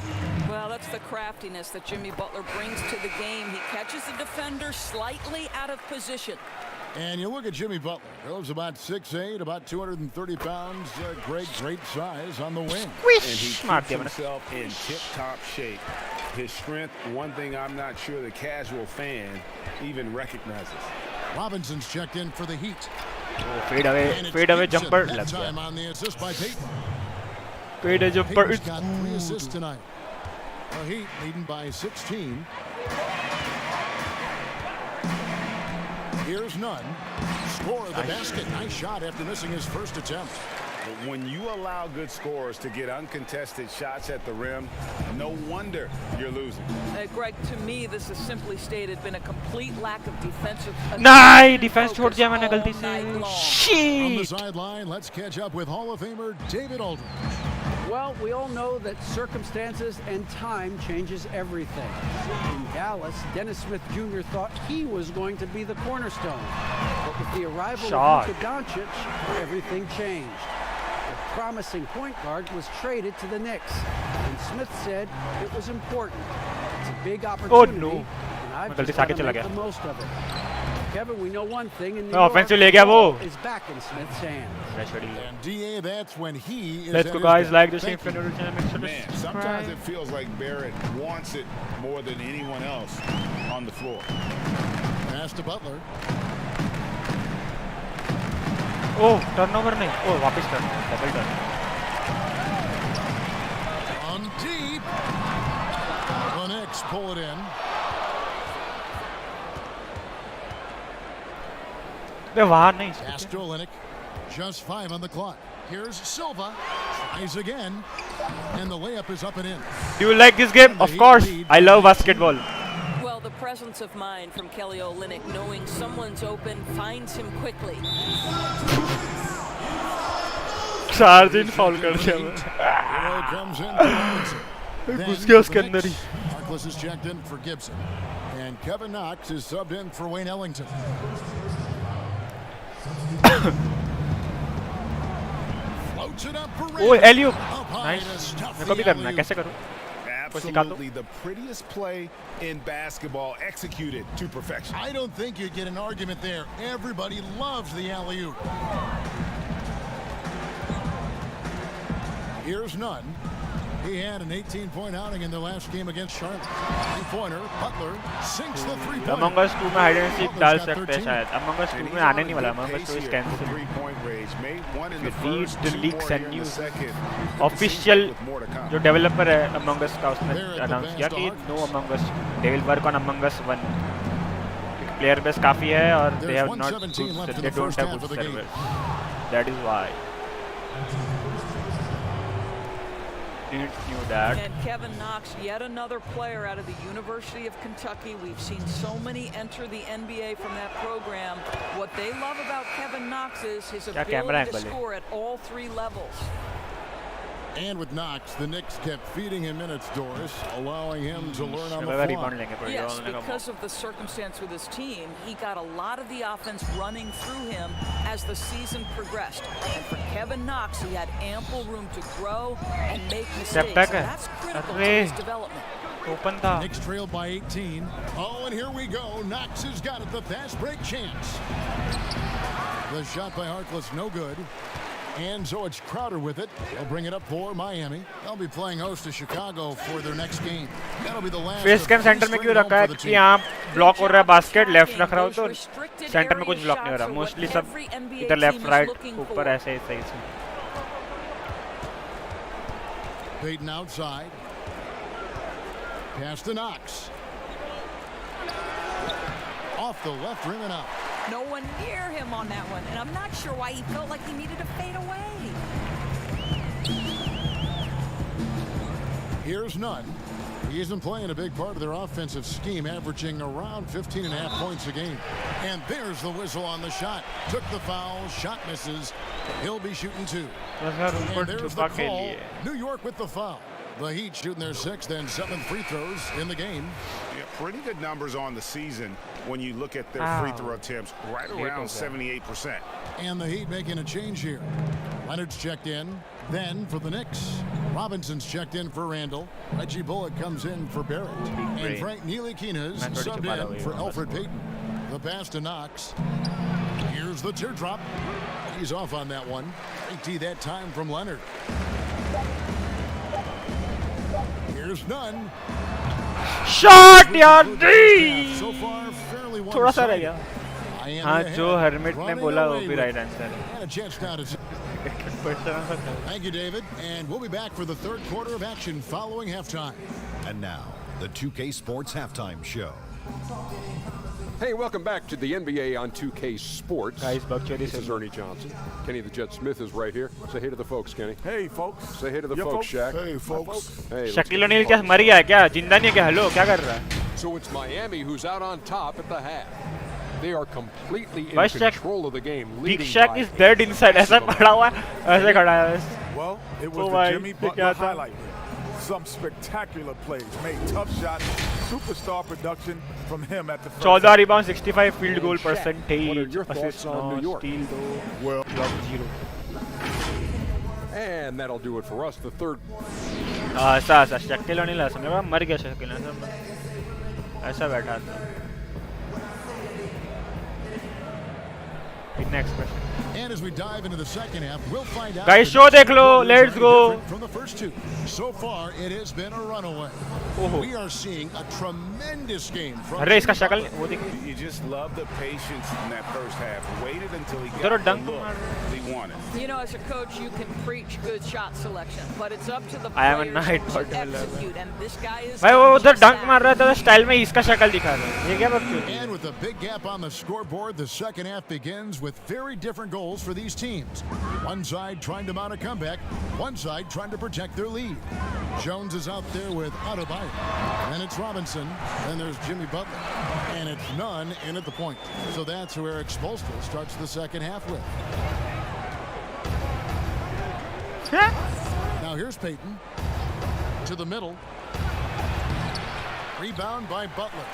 [SPEAKER 8] Well, that's the craftiness that Jimmy Butler brings to the game. He catches the defender slightly out of position.
[SPEAKER 3] And you look at Jimmy Butler. He's about 6'8", about 230 pounds. Great size on the wing.
[SPEAKER 6] And he
[SPEAKER 1] मार
[SPEAKER 6] keeps
[SPEAKER 1] दिया मैंने.
[SPEAKER 6] himself in tip-top shape. His strength, one thing I'm not sure the casual fan even recognizes.
[SPEAKER 3] Robinson's checked in for the Heat.
[SPEAKER 1] Fade
[SPEAKER 3] And it's
[SPEAKER 1] away
[SPEAKER 3] Gibson,
[SPEAKER 1] jumper
[SPEAKER 3] that
[SPEAKER 1] लग
[SPEAKER 3] time
[SPEAKER 1] गया.
[SPEAKER 3] on the assist by Payton.
[SPEAKER 1] Fade jumper.
[SPEAKER 3] Payton's got 3 assists tonight. The Heat leading by 16. Here's Nunn. Score of the basket. Nice shot after missing his first attempt.
[SPEAKER 6] When you allow good scorers to get uncontested shots at the rim, no wonder you're losing.
[SPEAKER 8] Greg, to me, this has simply stated been a complete lack of defensive.
[SPEAKER 1] नहीं defence छोड़ दिया मैंने गलती से
[SPEAKER 3] On the
[SPEAKER 1] Shit.
[SPEAKER 3] sideline, let's catch up with Hall of Famer David Aldridge.
[SPEAKER 5] Well, we all know that circumstances and time changes everything. In Dallas, Dennis Smith Jr. thought he was going to be the cornerstone. But with the arrival
[SPEAKER 1] Shot.
[SPEAKER 5] of Luka Doncic, everything changed. The promising point guard was traded to the Knicks, and Smith said it was important. It's a big opportunity,
[SPEAKER 1] no.
[SPEAKER 5] and I've
[SPEAKER 1] गलती
[SPEAKER 5] just
[SPEAKER 1] से आगे
[SPEAKER 5] got to
[SPEAKER 1] चला
[SPEAKER 5] make
[SPEAKER 1] गया.
[SPEAKER 5] the most of it. Kevin, we know one thing in New
[SPEAKER 1] No,
[SPEAKER 5] York,
[SPEAKER 1] offensive ले गया वो.
[SPEAKER 5] is back in Smith's hands.
[SPEAKER 3] And DA, that's when he is
[SPEAKER 1] Let's
[SPEAKER 3] at
[SPEAKER 1] go
[SPEAKER 3] his
[SPEAKER 1] guys,
[SPEAKER 3] best.
[SPEAKER 1] like the same
[SPEAKER 3] Thank you.
[SPEAKER 1] channel, make sure to
[SPEAKER 6] Man,
[SPEAKER 1] subscribe.
[SPEAKER 6] sometimes it feels like Barrett wants it more than anyone else on the floor.
[SPEAKER 3] Pass to Butler.
[SPEAKER 1] Oh, turnover नहीं. Oh, वापस turn. Double turn.
[SPEAKER 3] On deep. The Knicks pull it in.
[SPEAKER 1] बे वहाँ नहीं.
[SPEAKER 3] Pass to Olynyk. Just 5 on the clock. Here's Silva. Tries again. And the layup is up and in.
[SPEAKER 1] Do you like this game? Of course. I love basketball.
[SPEAKER 8] Well, the presence of mind from Kelly Olynyk, knowing someone's open, finds him quickly.
[SPEAKER 1] Charging foul कर दिया.
[SPEAKER 3] Hero comes in for Robinson. Then
[SPEAKER 1] घुस गया उसके
[SPEAKER 3] for the
[SPEAKER 1] अंदर ही.
[SPEAKER 3] Knicks, Harkless is checked in for Gibson. And Kevin Knox is subbed in for Wayne Ellington. Floats it up for
[SPEAKER 1] Oh,
[SPEAKER 3] Randall.
[SPEAKER 1] alley-oop.
[SPEAKER 3] Up high
[SPEAKER 1] Nice.
[SPEAKER 3] to stuff
[SPEAKER 1] मेरे को
[SPEAKER 3] the
[SPEAKER 1] भी करना है.
[SPEAKER 3] alley-oop.
[SPEAKER 1] कैसे करूँ?
[SPEAKER 6] Absolutely the prettiest play in basketball executed to perfection.
[SPEAKER 3] I don't think you'd get an argument there. Everybody loves the alley-oop. Here's none. He had an 18-point outing in their last game against Charlotte. Three-pointer, Butler sinks the three-pointer.
[SPEAKER 1] Among Us 2 में hide and seek
[SPEAKER 3] Butler's
[SPEAKER 1] डाल
[SPEAKER 3] got
[SPEAKER 1] सकते हैं
[SPEAKER 3] 13.
[SPEAKER 1] शायद. Among Us 2
[SPEAKER 6] And
[SPEAKER 1] में
[SPEAKER 6] he's
[SPEAKER 1] आने
[SPEAKER 6] on
[SPEAKER 1] नहीं
[SPEAKER 6] a
[SPEAKER 1] वाला.
[SPEAKER 6] good
[SPEAKER 1] Among Us
[SPEAKER 6] pace
[SPEAKER 1] 2 is
[SPEAKER 6] here
[SPEAKER 1] cancelled.
[SPEAKER 6] from three-point range. Made one in the
[SPEAKER 1] If you read
[SPEAKER 6] first,
[SPEAKER 1] the
[SPEAKER 6] two
[SPEAKER 1] leaks
[SPEAKER 6] more
[SPEAKER 1] and
[SPEAKER 6] here in the
[SPEAKER 1] news,
[SPEAKER 6] second.
[SPEAKER 1] Official
[SPEAKER 6] With more to come.
[SPEAKER 1] जो developer है Among Us का उसने
[SPEAKER 3] There at the
[SPEAKER 1] announce किया
[SPEAKER 3] best
[SPEAKER 1] कि
[SPEAKER 3] arc.
[SPEAKER 1] No Among Us. They will work on Among Us 1. Player base काफी है और they
[SPEAKER 3] There's
[SPEAKER 1] have not
[SPEAKER 3] 1:17
[SPEAKER 1] good,
[SPEAKER 3] left in
[SPEAKER 1] they
[SPEAKER 3] the
[SPEAKER 1] don't
[SPEAKER 3] first
[SPEAKER 1] have
[SPEAKER 3] half
[SPEAKER 1] good
[SPEAKER 3] of the game.
[SPEAKER 1] servers. That is why. Didn't knew that.
[SPEAKER 8] And Kevin Knox, yet another player out of the University of Kentucky. We've seen so many enter the NBA from that program. What they love about Kevin Knox is his
[SPEAKER 1] क्या camera
[SPEAKER 8] ability to
[SPEAKER 1] angle है?
[SPEAKER 8] score at all three levels.
[SPEAKER 3] And with Knox, the Knicks kept feeding him minutes, Doris, allowing him to learn on the
[SPEAKER 1] लगा
[SPEAKER 3] fly.
[SPEAKER 1] rebound लेंगे पर
[SPEAKER 8] Yes,
[SPEAKER 1] ये
[SPEAKER 8] because of the circumstance with his team, he got a lot of the offense running through him as the season progressed. And for Kevin Knox, he had ample room to grow and make mistakes.
[SPEAKER 1] back
[SPEAKER 8] And
[SPEAKER 1] है.
[SPEAKER 8] that's critical to
[SPEAKER 1] अरे.
[SPEAKER 8] his development.
[SPEAKER 1] Open था.
[SPEAKER 3] Knicks trailed by 18. Oh, and here we go. Knox has got it, the fast break chance. The shot by Harkless, no good. And so it's Crowder with it. They'll bring it up for Miami. They'll be playing host to Chicago for their next game. That'll be the last.
[SPEAKER 1] Face cam centre में क्यों रखा है क्योंकि यहाँ block हो रहा है basket left रख रहा हो तो सेंटर में कुछ ब्लॉक नहीं हो रहा मोस्टली सब इधर लेफ्ट राइट ऊपर ऐसे ही सही से.
[SPEAKER 3] Payton outside. Pass to Knox. Off the left rim and out.
[SPEAKER 8] No one near him on that one, and I'm not sure why he felt like he needed to fade away.
[SPEAKER 3] Here's none. He isn't playing a big part of their offensive scheme, averaging around 15.5 points a game. And there's the whistle on the shot. Took the foul, shot misses. He'll be shooting two. And there's the call. New York with the foul. The Heat shooting their 6th and 7th free throws in the game.
[SPEAKER 6] Yeah, pretty good numbers on the season when you look at their free throw attempts, right around 78%.
[SPEAKER 3] And the Heat making a change here. Leonard's checked in. Then for the Knicks, Robinson's checked in for Randall. Reggie Bullock comes in for Barrett. And Frank Ntilikina's subbed in for Elfrid Payton. The pass to Knox. Here's the teardrop. He's off on that one. Great D that time from Leonard. Here's none.
[SPEAKER 1] Shot यार दी.
[SPEAKER 3] So far, fairly
[SPEAKER 1] थोड़ा सा रह गया.
[SPEAKER 3] Miami
[SPEAKER 1] हाँ
[SPEAKER 3] ahead.
[SPEAKER 1] जो hermit ने
[SPEAKER 3] Running
[SPEAKER 1] बोला वो
[SPEAKER 3] away
[SPEAKER 1] भी
[SPEAKER 3] with
[SPEAKER 1] राइट
[SPEAKER 3] it.
[SPEAKER 1] आंसर है.
[SPEAKER 3] And a chance now to. Thank you, David. And we'll be back for the third quarter of action following halftime.
[SPEAKER 10] And now, the 2K Sports Halftime Show. Hey, welcome back to the NBA on 2K Sports.
[SPEAKER 1] Guys,
[SPEAKER 10] this is Ernie Johnson. Kenny the Jet Smith is right here. Say hey to the folks, Kenny.
[SPEAKER 4] Hey, folks.
[SPEAKER 10] Say hey to the folks, Shaq.
[SPEAKER 4] Hey, folks.
[SPEAKER 10] Hey,
[SPEAKER 1] Shaquille O'Neal क्या मर गया है क्या? जिंदा नहीं है क्या? Hello, क्या कर रहा है?
[SPEAKER 10] So it's Miami who's out on top at the half. They are completely in
[SPEAKER 1] Why Shaq-
[SPEAKER 10] control of the game.
[SPEAKER 1] Big
[SPEAKER 10] leading
[SPEAKER 1] Shaq
[SPEAKER 10] by
[SPEAKER 1] is dead inside. ऐसा पड़ा हुआ है, ऐसे खड़ा है बस.
[SPEAKER 4] Well, it was
[SPEAKER 1] Oh
[SPEAKER 4] the
[SPEAKER 1] my,
[SPEAKER 4] Jimmy
[SPEAKER 1] ये
[SPEAKER 4] Butler
[SPEAKER 1] क्या था?
[SPEAKER 4] highlight reel. Some spectacular plays, made tough shots, superstar production from him at the first.
[SPEAKER 1] 14 rebound, 65 field goal
[SPEAKER 10] Shaq, what are
[SPEAKER 1] percentage,
[SPEAKER 10] your thoughts
[SPEAKER 1] assist
[SPEAKER 10] on New
[SPEAKER 1] 9,
[SPEAKER 10] York?
[SPEAKER 1] steal 2,
[SPEAKER 4] Well,
[SPEAKER 1] block 0.
[SPEAKER 10] And that'll do it for us. The third.
[SPEAKER 1] ऐसा Shaquille O'Neal ऐसा मेरा मर गया Shaquille O'Neal ऐसा बैठा था. Next question.
[SPEAKER 3] And as we dive into the second half, we'll find out.
[SPEAKER 1] Guys, show dekh lo, let's go.
[SPEAKER 3] From the first two. So far, it has been a runaway.
[SPEAKER 1] Oh.
[SPEAKER 3] We are seeing a tremendous game from.
[SPEAKER 1] अरे इसका शक्ल वो देखो.
[SPEAKER 6] You just love the patience in that first half. Waited until he
[SPEAKER 1] Zero
[SPEAKER 6] got the
[SPEAKER 1] dunk
[SPEAKER 6] look
[SPEAKER 1] मार.
[SPEAKER 6] he wanted.
[SPEAKER 8] You know, as a coach, you can preach good shot selection, but it's up to the
[SPEAKER 1] I am a
[SPEAKER 8] players
[SPEAKER 1] night
[SPEAKER 8] to
[SPEAKER 1] ball developer.
[SPEAKER 8] execute, and this guy is
[SPEAKER 1] भाई वो
[SPEAKER 8] done
[SPEAKER 1] उधर
[SPEAKER 8] just
[SPEAKER 1] डंक
[SPEAKER 8] that.
[SPEAKER 1] मार रहा था style में इसका शक्ल दिखा रहा है. ये क्या बात है?
[SPEAKER 3] And with a big gap on the scoreboard, the second half begins with very different goals for these teams. One side trying to mount a comeback, one side trying to protect their lead. Jones is out there with Byte. Then it's Robinson. Then there's Jimmy Butler. And it's none in at the point. So that's who Eric Spoelstra starts the second half with. Now here's Peyton. To the middle. Rebound by Butler.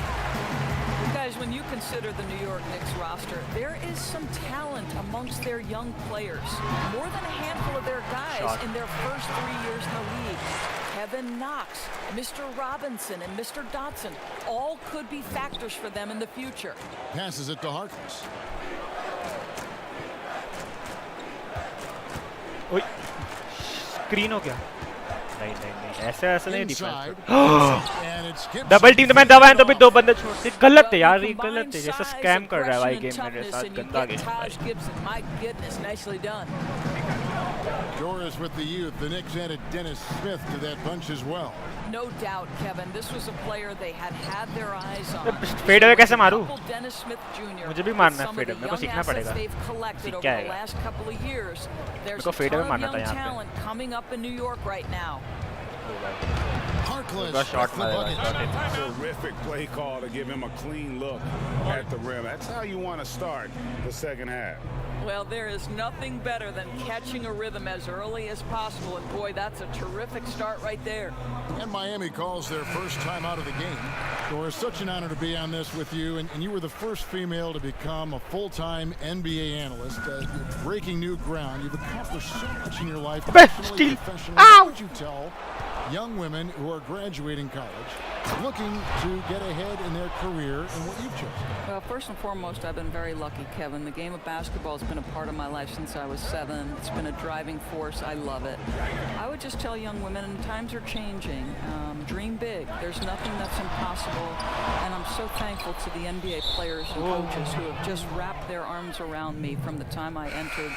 [SPEAKER 8] Guys, when you consider the New York Knicks roster, there is some talent amongst their young players. More than a handful of their guys in their first 3 years in the league. Kevin Knox, Mr. Robinson, and Mr. Dotson all could be factors for them in the future.
[SPEAKER 3] Passes it to Harkless.
[SPEAKER 1] ओए screen हो गया. नहीं ऐसे नहीं
[SPEAKER 3] Inside.
[SPEAKER 1] Defence.
[SPEAKER 3] And it's Gibson.
[SPEAKER 1] Double team तो मैं दबाया तो भी दो बंदे छोड़ते. गलत है यार, ये गलत है. जैसे स्कैम कर रहा है भाई गेम मेरे साथ. गंदा गेम भाई.
[SPEAKER 8] Gibson, my goodness, nicely done.
[SPEAKER 3] Doris with the youth. The Knicks added Dennis Smith to that bunch as well.
[SPEAKER 8] No doubt, Kevin. This was a player they had their eyes on.
[SPEAKER 1] Fade away कैसे मारूं?
[SPEAKER 8] Dennis Smith Jr.
[SPEAKER 1] मुझे भी मारना है fade away. मेरे को सीखना पड़ेगा.
[SPEAKER 8] They've collected over
[SPEAKER 1] क्या
[SPEAKER 8] the
[SPEAKER 1] है?
[SPEAKER 8] last couple of years. There's
[SPEAKER 1] मेरे को
[SPEAKER 8] a
[SPEAKER 1] fade
[SPEAKER 8] ton
[SPEAKER 1] away
[SPEAKER 8] of
[SPEAKER 1] मारना था
[SPEAKER 8] young
[SPEAKER 1] यहाँ पे.
[SPEAKER 8] talent coming up in New York right now.
[SPEAKER 3] Harkless.
[SPEAKER 1] Got shot
[SPEAKER 3] with the
[SPEAKER 1] मारेगा.
[SPEAKER 3] bucket.
[SPEAKER 6] Terrific play call to give him a clean look at the rim. That's how you want to start the second half.
[SPEAKER 8] Well, there is nothing better than catching a rhythm as early as possible, and boy, that's a terrific start right there.
[SPEAKER 3] And Miami calls their first time out of the game. So it's such an honor to be on this with you, and you were the first female to become a full-time NBA analyst. You're breaking new ground. You've accomplished so much in your life, personally, professionally. What would you tell young women who are graduating college, looking to get ahead in their career and what you've chosen?
[SPEAKER 8] Well, first and foremost, I've been very lucky, Kevin. The game of basketball has been a part of my life since I was 7. It's been a driving force. I love it. I would just tell young women, times are changing. Dream big. There's nothing that's impossible. And I'm so thankful to the NBA players and coaches who have just wrapped their arms around me from the time I entered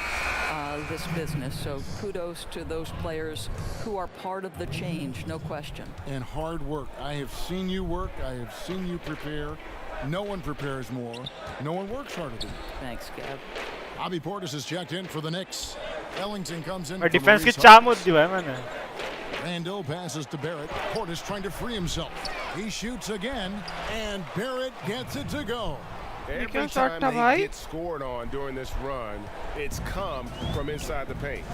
[SPEAKER 8] this business. So kudos to those players who are part of the change, no question.
[SPEAKER 3] And hard work. I have seen you work. I have seen you prepare. No one prepares more. No one works harder than you.
[SPEAKER 8] Thanks, Kev.
[SPEAKER 3] Bobby Portis is checked in for the Knicks. Ellington comes in.
[SPEAKER 1] और
[SPEAKER 3] for
[SPEAKER 1] defence की
[SPEAKER 3] Maurice
[SPEAKER 1] चाम होती है मैंने.
[SPEAKER 3] Randall passes to Barrett. Portis trying to free himself. He shoots again, and Barrett gets it to go.
[SPEAKER 6] Every time they get scored on during this run, it's come from inside the paint.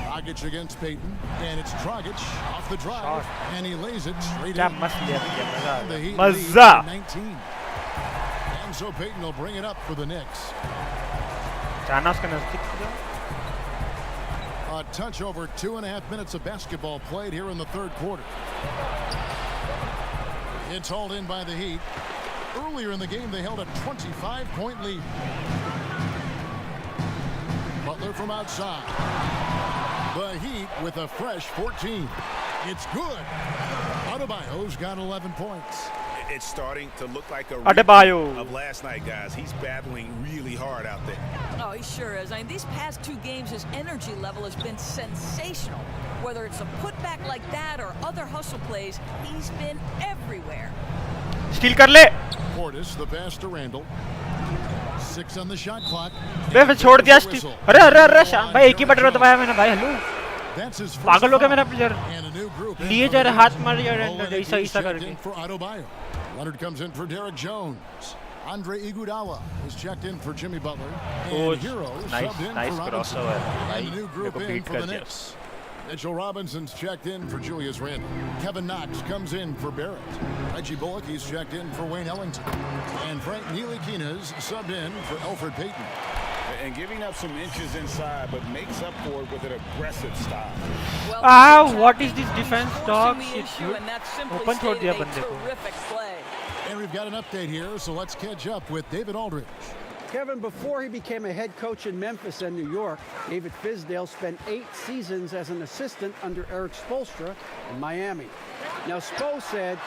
[SPEAKER 3] Dragic against Peyton, and it's Dragic off the drive, and he lays it straight
[SPEAKER 1] क्या
[SPEAKER 3] in.
[SPEAKER 1] मस्त लिया भैया,
[SPEAKER 3] The Heat
[SPEAKER 1] मजा.
[SPEAKER 3] lead 19. And so Peyton will bring it up for the Knicks.
[SPEAKER 1] जाना उसका नजदीक था.
[SPEAKER 3] A touch over 2.5 minutes of basketball played here in the third quarter. It's hauled in by the Heat. Earlier in the game, they held a 25-point lead. Butler from outside. The Heat with a fresh 14. It's good. Adebayo's got 11 points.
[SPEAKER 6] It's starting to look like a
[SPEAKER 1] Adebayo
[SPEAKER 6] of last night, guys. He's battling really hard out there.
[SPEAKER 8] Oh, he sure is. I mean, these past 2 games, his energy level has been sensational. Whether it's a putback like that or other hustle plays, he's been everywhere.
[SPEAKER 1] Steal कर ले
[SPEAKER 3] Portis, the pass to Randall. 6 on the shot clock.
[SPEAKER 1] बे फिर छोड़ दिया steel अरे अरे अरे शाम भाई एक ही बटन दबाया मैंने भाई हेलो पागल हो गया मेरा प्लेयर लिए जा रहे हाथ मार यार ऐसा ऐसा करके
[SPEAKER 3] Leonard comes in for Derek Jones. Andre Iguodala is checked in for Jimmy Butler.
[SPEAKER 1] Oh,
[SPEAKER 3] And Hero subbed in for Robinson. And the new group in for the Knicks. Mitchell Robinson's checked in for Julius Randle. Kevin Knox comes in for Barrett. Reggie Bullock, he's checked in for Wayne Ellington. And Frank Ntilikina's subbed in for Elfrid Payton.
[SPEAKER 6] And giving up some inches inside, but makes up for it with an aggressive style.
[SPEAKER 8] Well,
[SPEAKER 1] what is this defense, dog? Shit,
[SPEAKER 8] Issue, and that's simply
[SPEAKER 1] Open छोड़ दिया
[SPEAKER 8] stated a
[SPEAKER 1] बंदे को.
[SPEAKER 8] terrific play.
[SPEAKER 3] And we've got an update here, so let's catch up with David Aldridge.
[SPEAKER 5] Kevin, before he became a head coach in Memphis and New York, David Fizdale spent 8 seasons as an assistant under Eric Spoelstra in Miami. Now, Spo said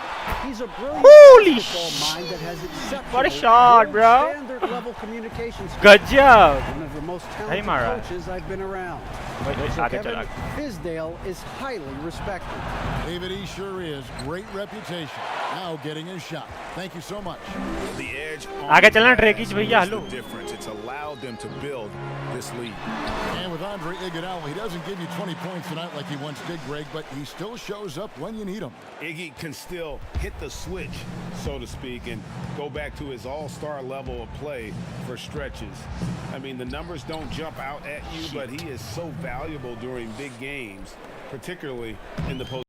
[SPEAKER 5] he's a brilliant basketball mind that has accepted
[SPEAKER 1] What a shot, bro.
[SPEAKER 5] standard-level communication skills.
[SPEAKER 1] Good job.
[SPEAKER 5] One of the most
[SPEAKER 1] Hey,
[SPEAKER 5] talented
[SPEAKER 1] Mara.
[SPEAKER 5] coaches I've been around.
[SPEAKER 1] Wait,
[SPEAKER 5] So
[SPEAKER 1] आगे
[SPEAKER 5] Kevin
[SPEAKER 1] चला.
[SPEAKER 5] Fizdale is highly respected.
[SPEAKER 3] David, he sure is. Great reputation. Now getting his shot. Thank you so much.
[SPEAKER 6] The edge
[SPEAKER 1] आगे चलना ड्रेकिच भैया hello.
[SPEAKER 6] difference. It's allowed them to build this lead.
[SPEAKER 3] And with Andre Iguodala, he doesn't give you 20 points tonight like he once did, Greg, but he still shows up when you need him.
[SPEAKER 6] Iggy can still hit the switch, so to speak, and go back to his all-star level of play for stretches. I mean, the numbers don't jump out at you, but he is so valuable during big games, particularly in the post.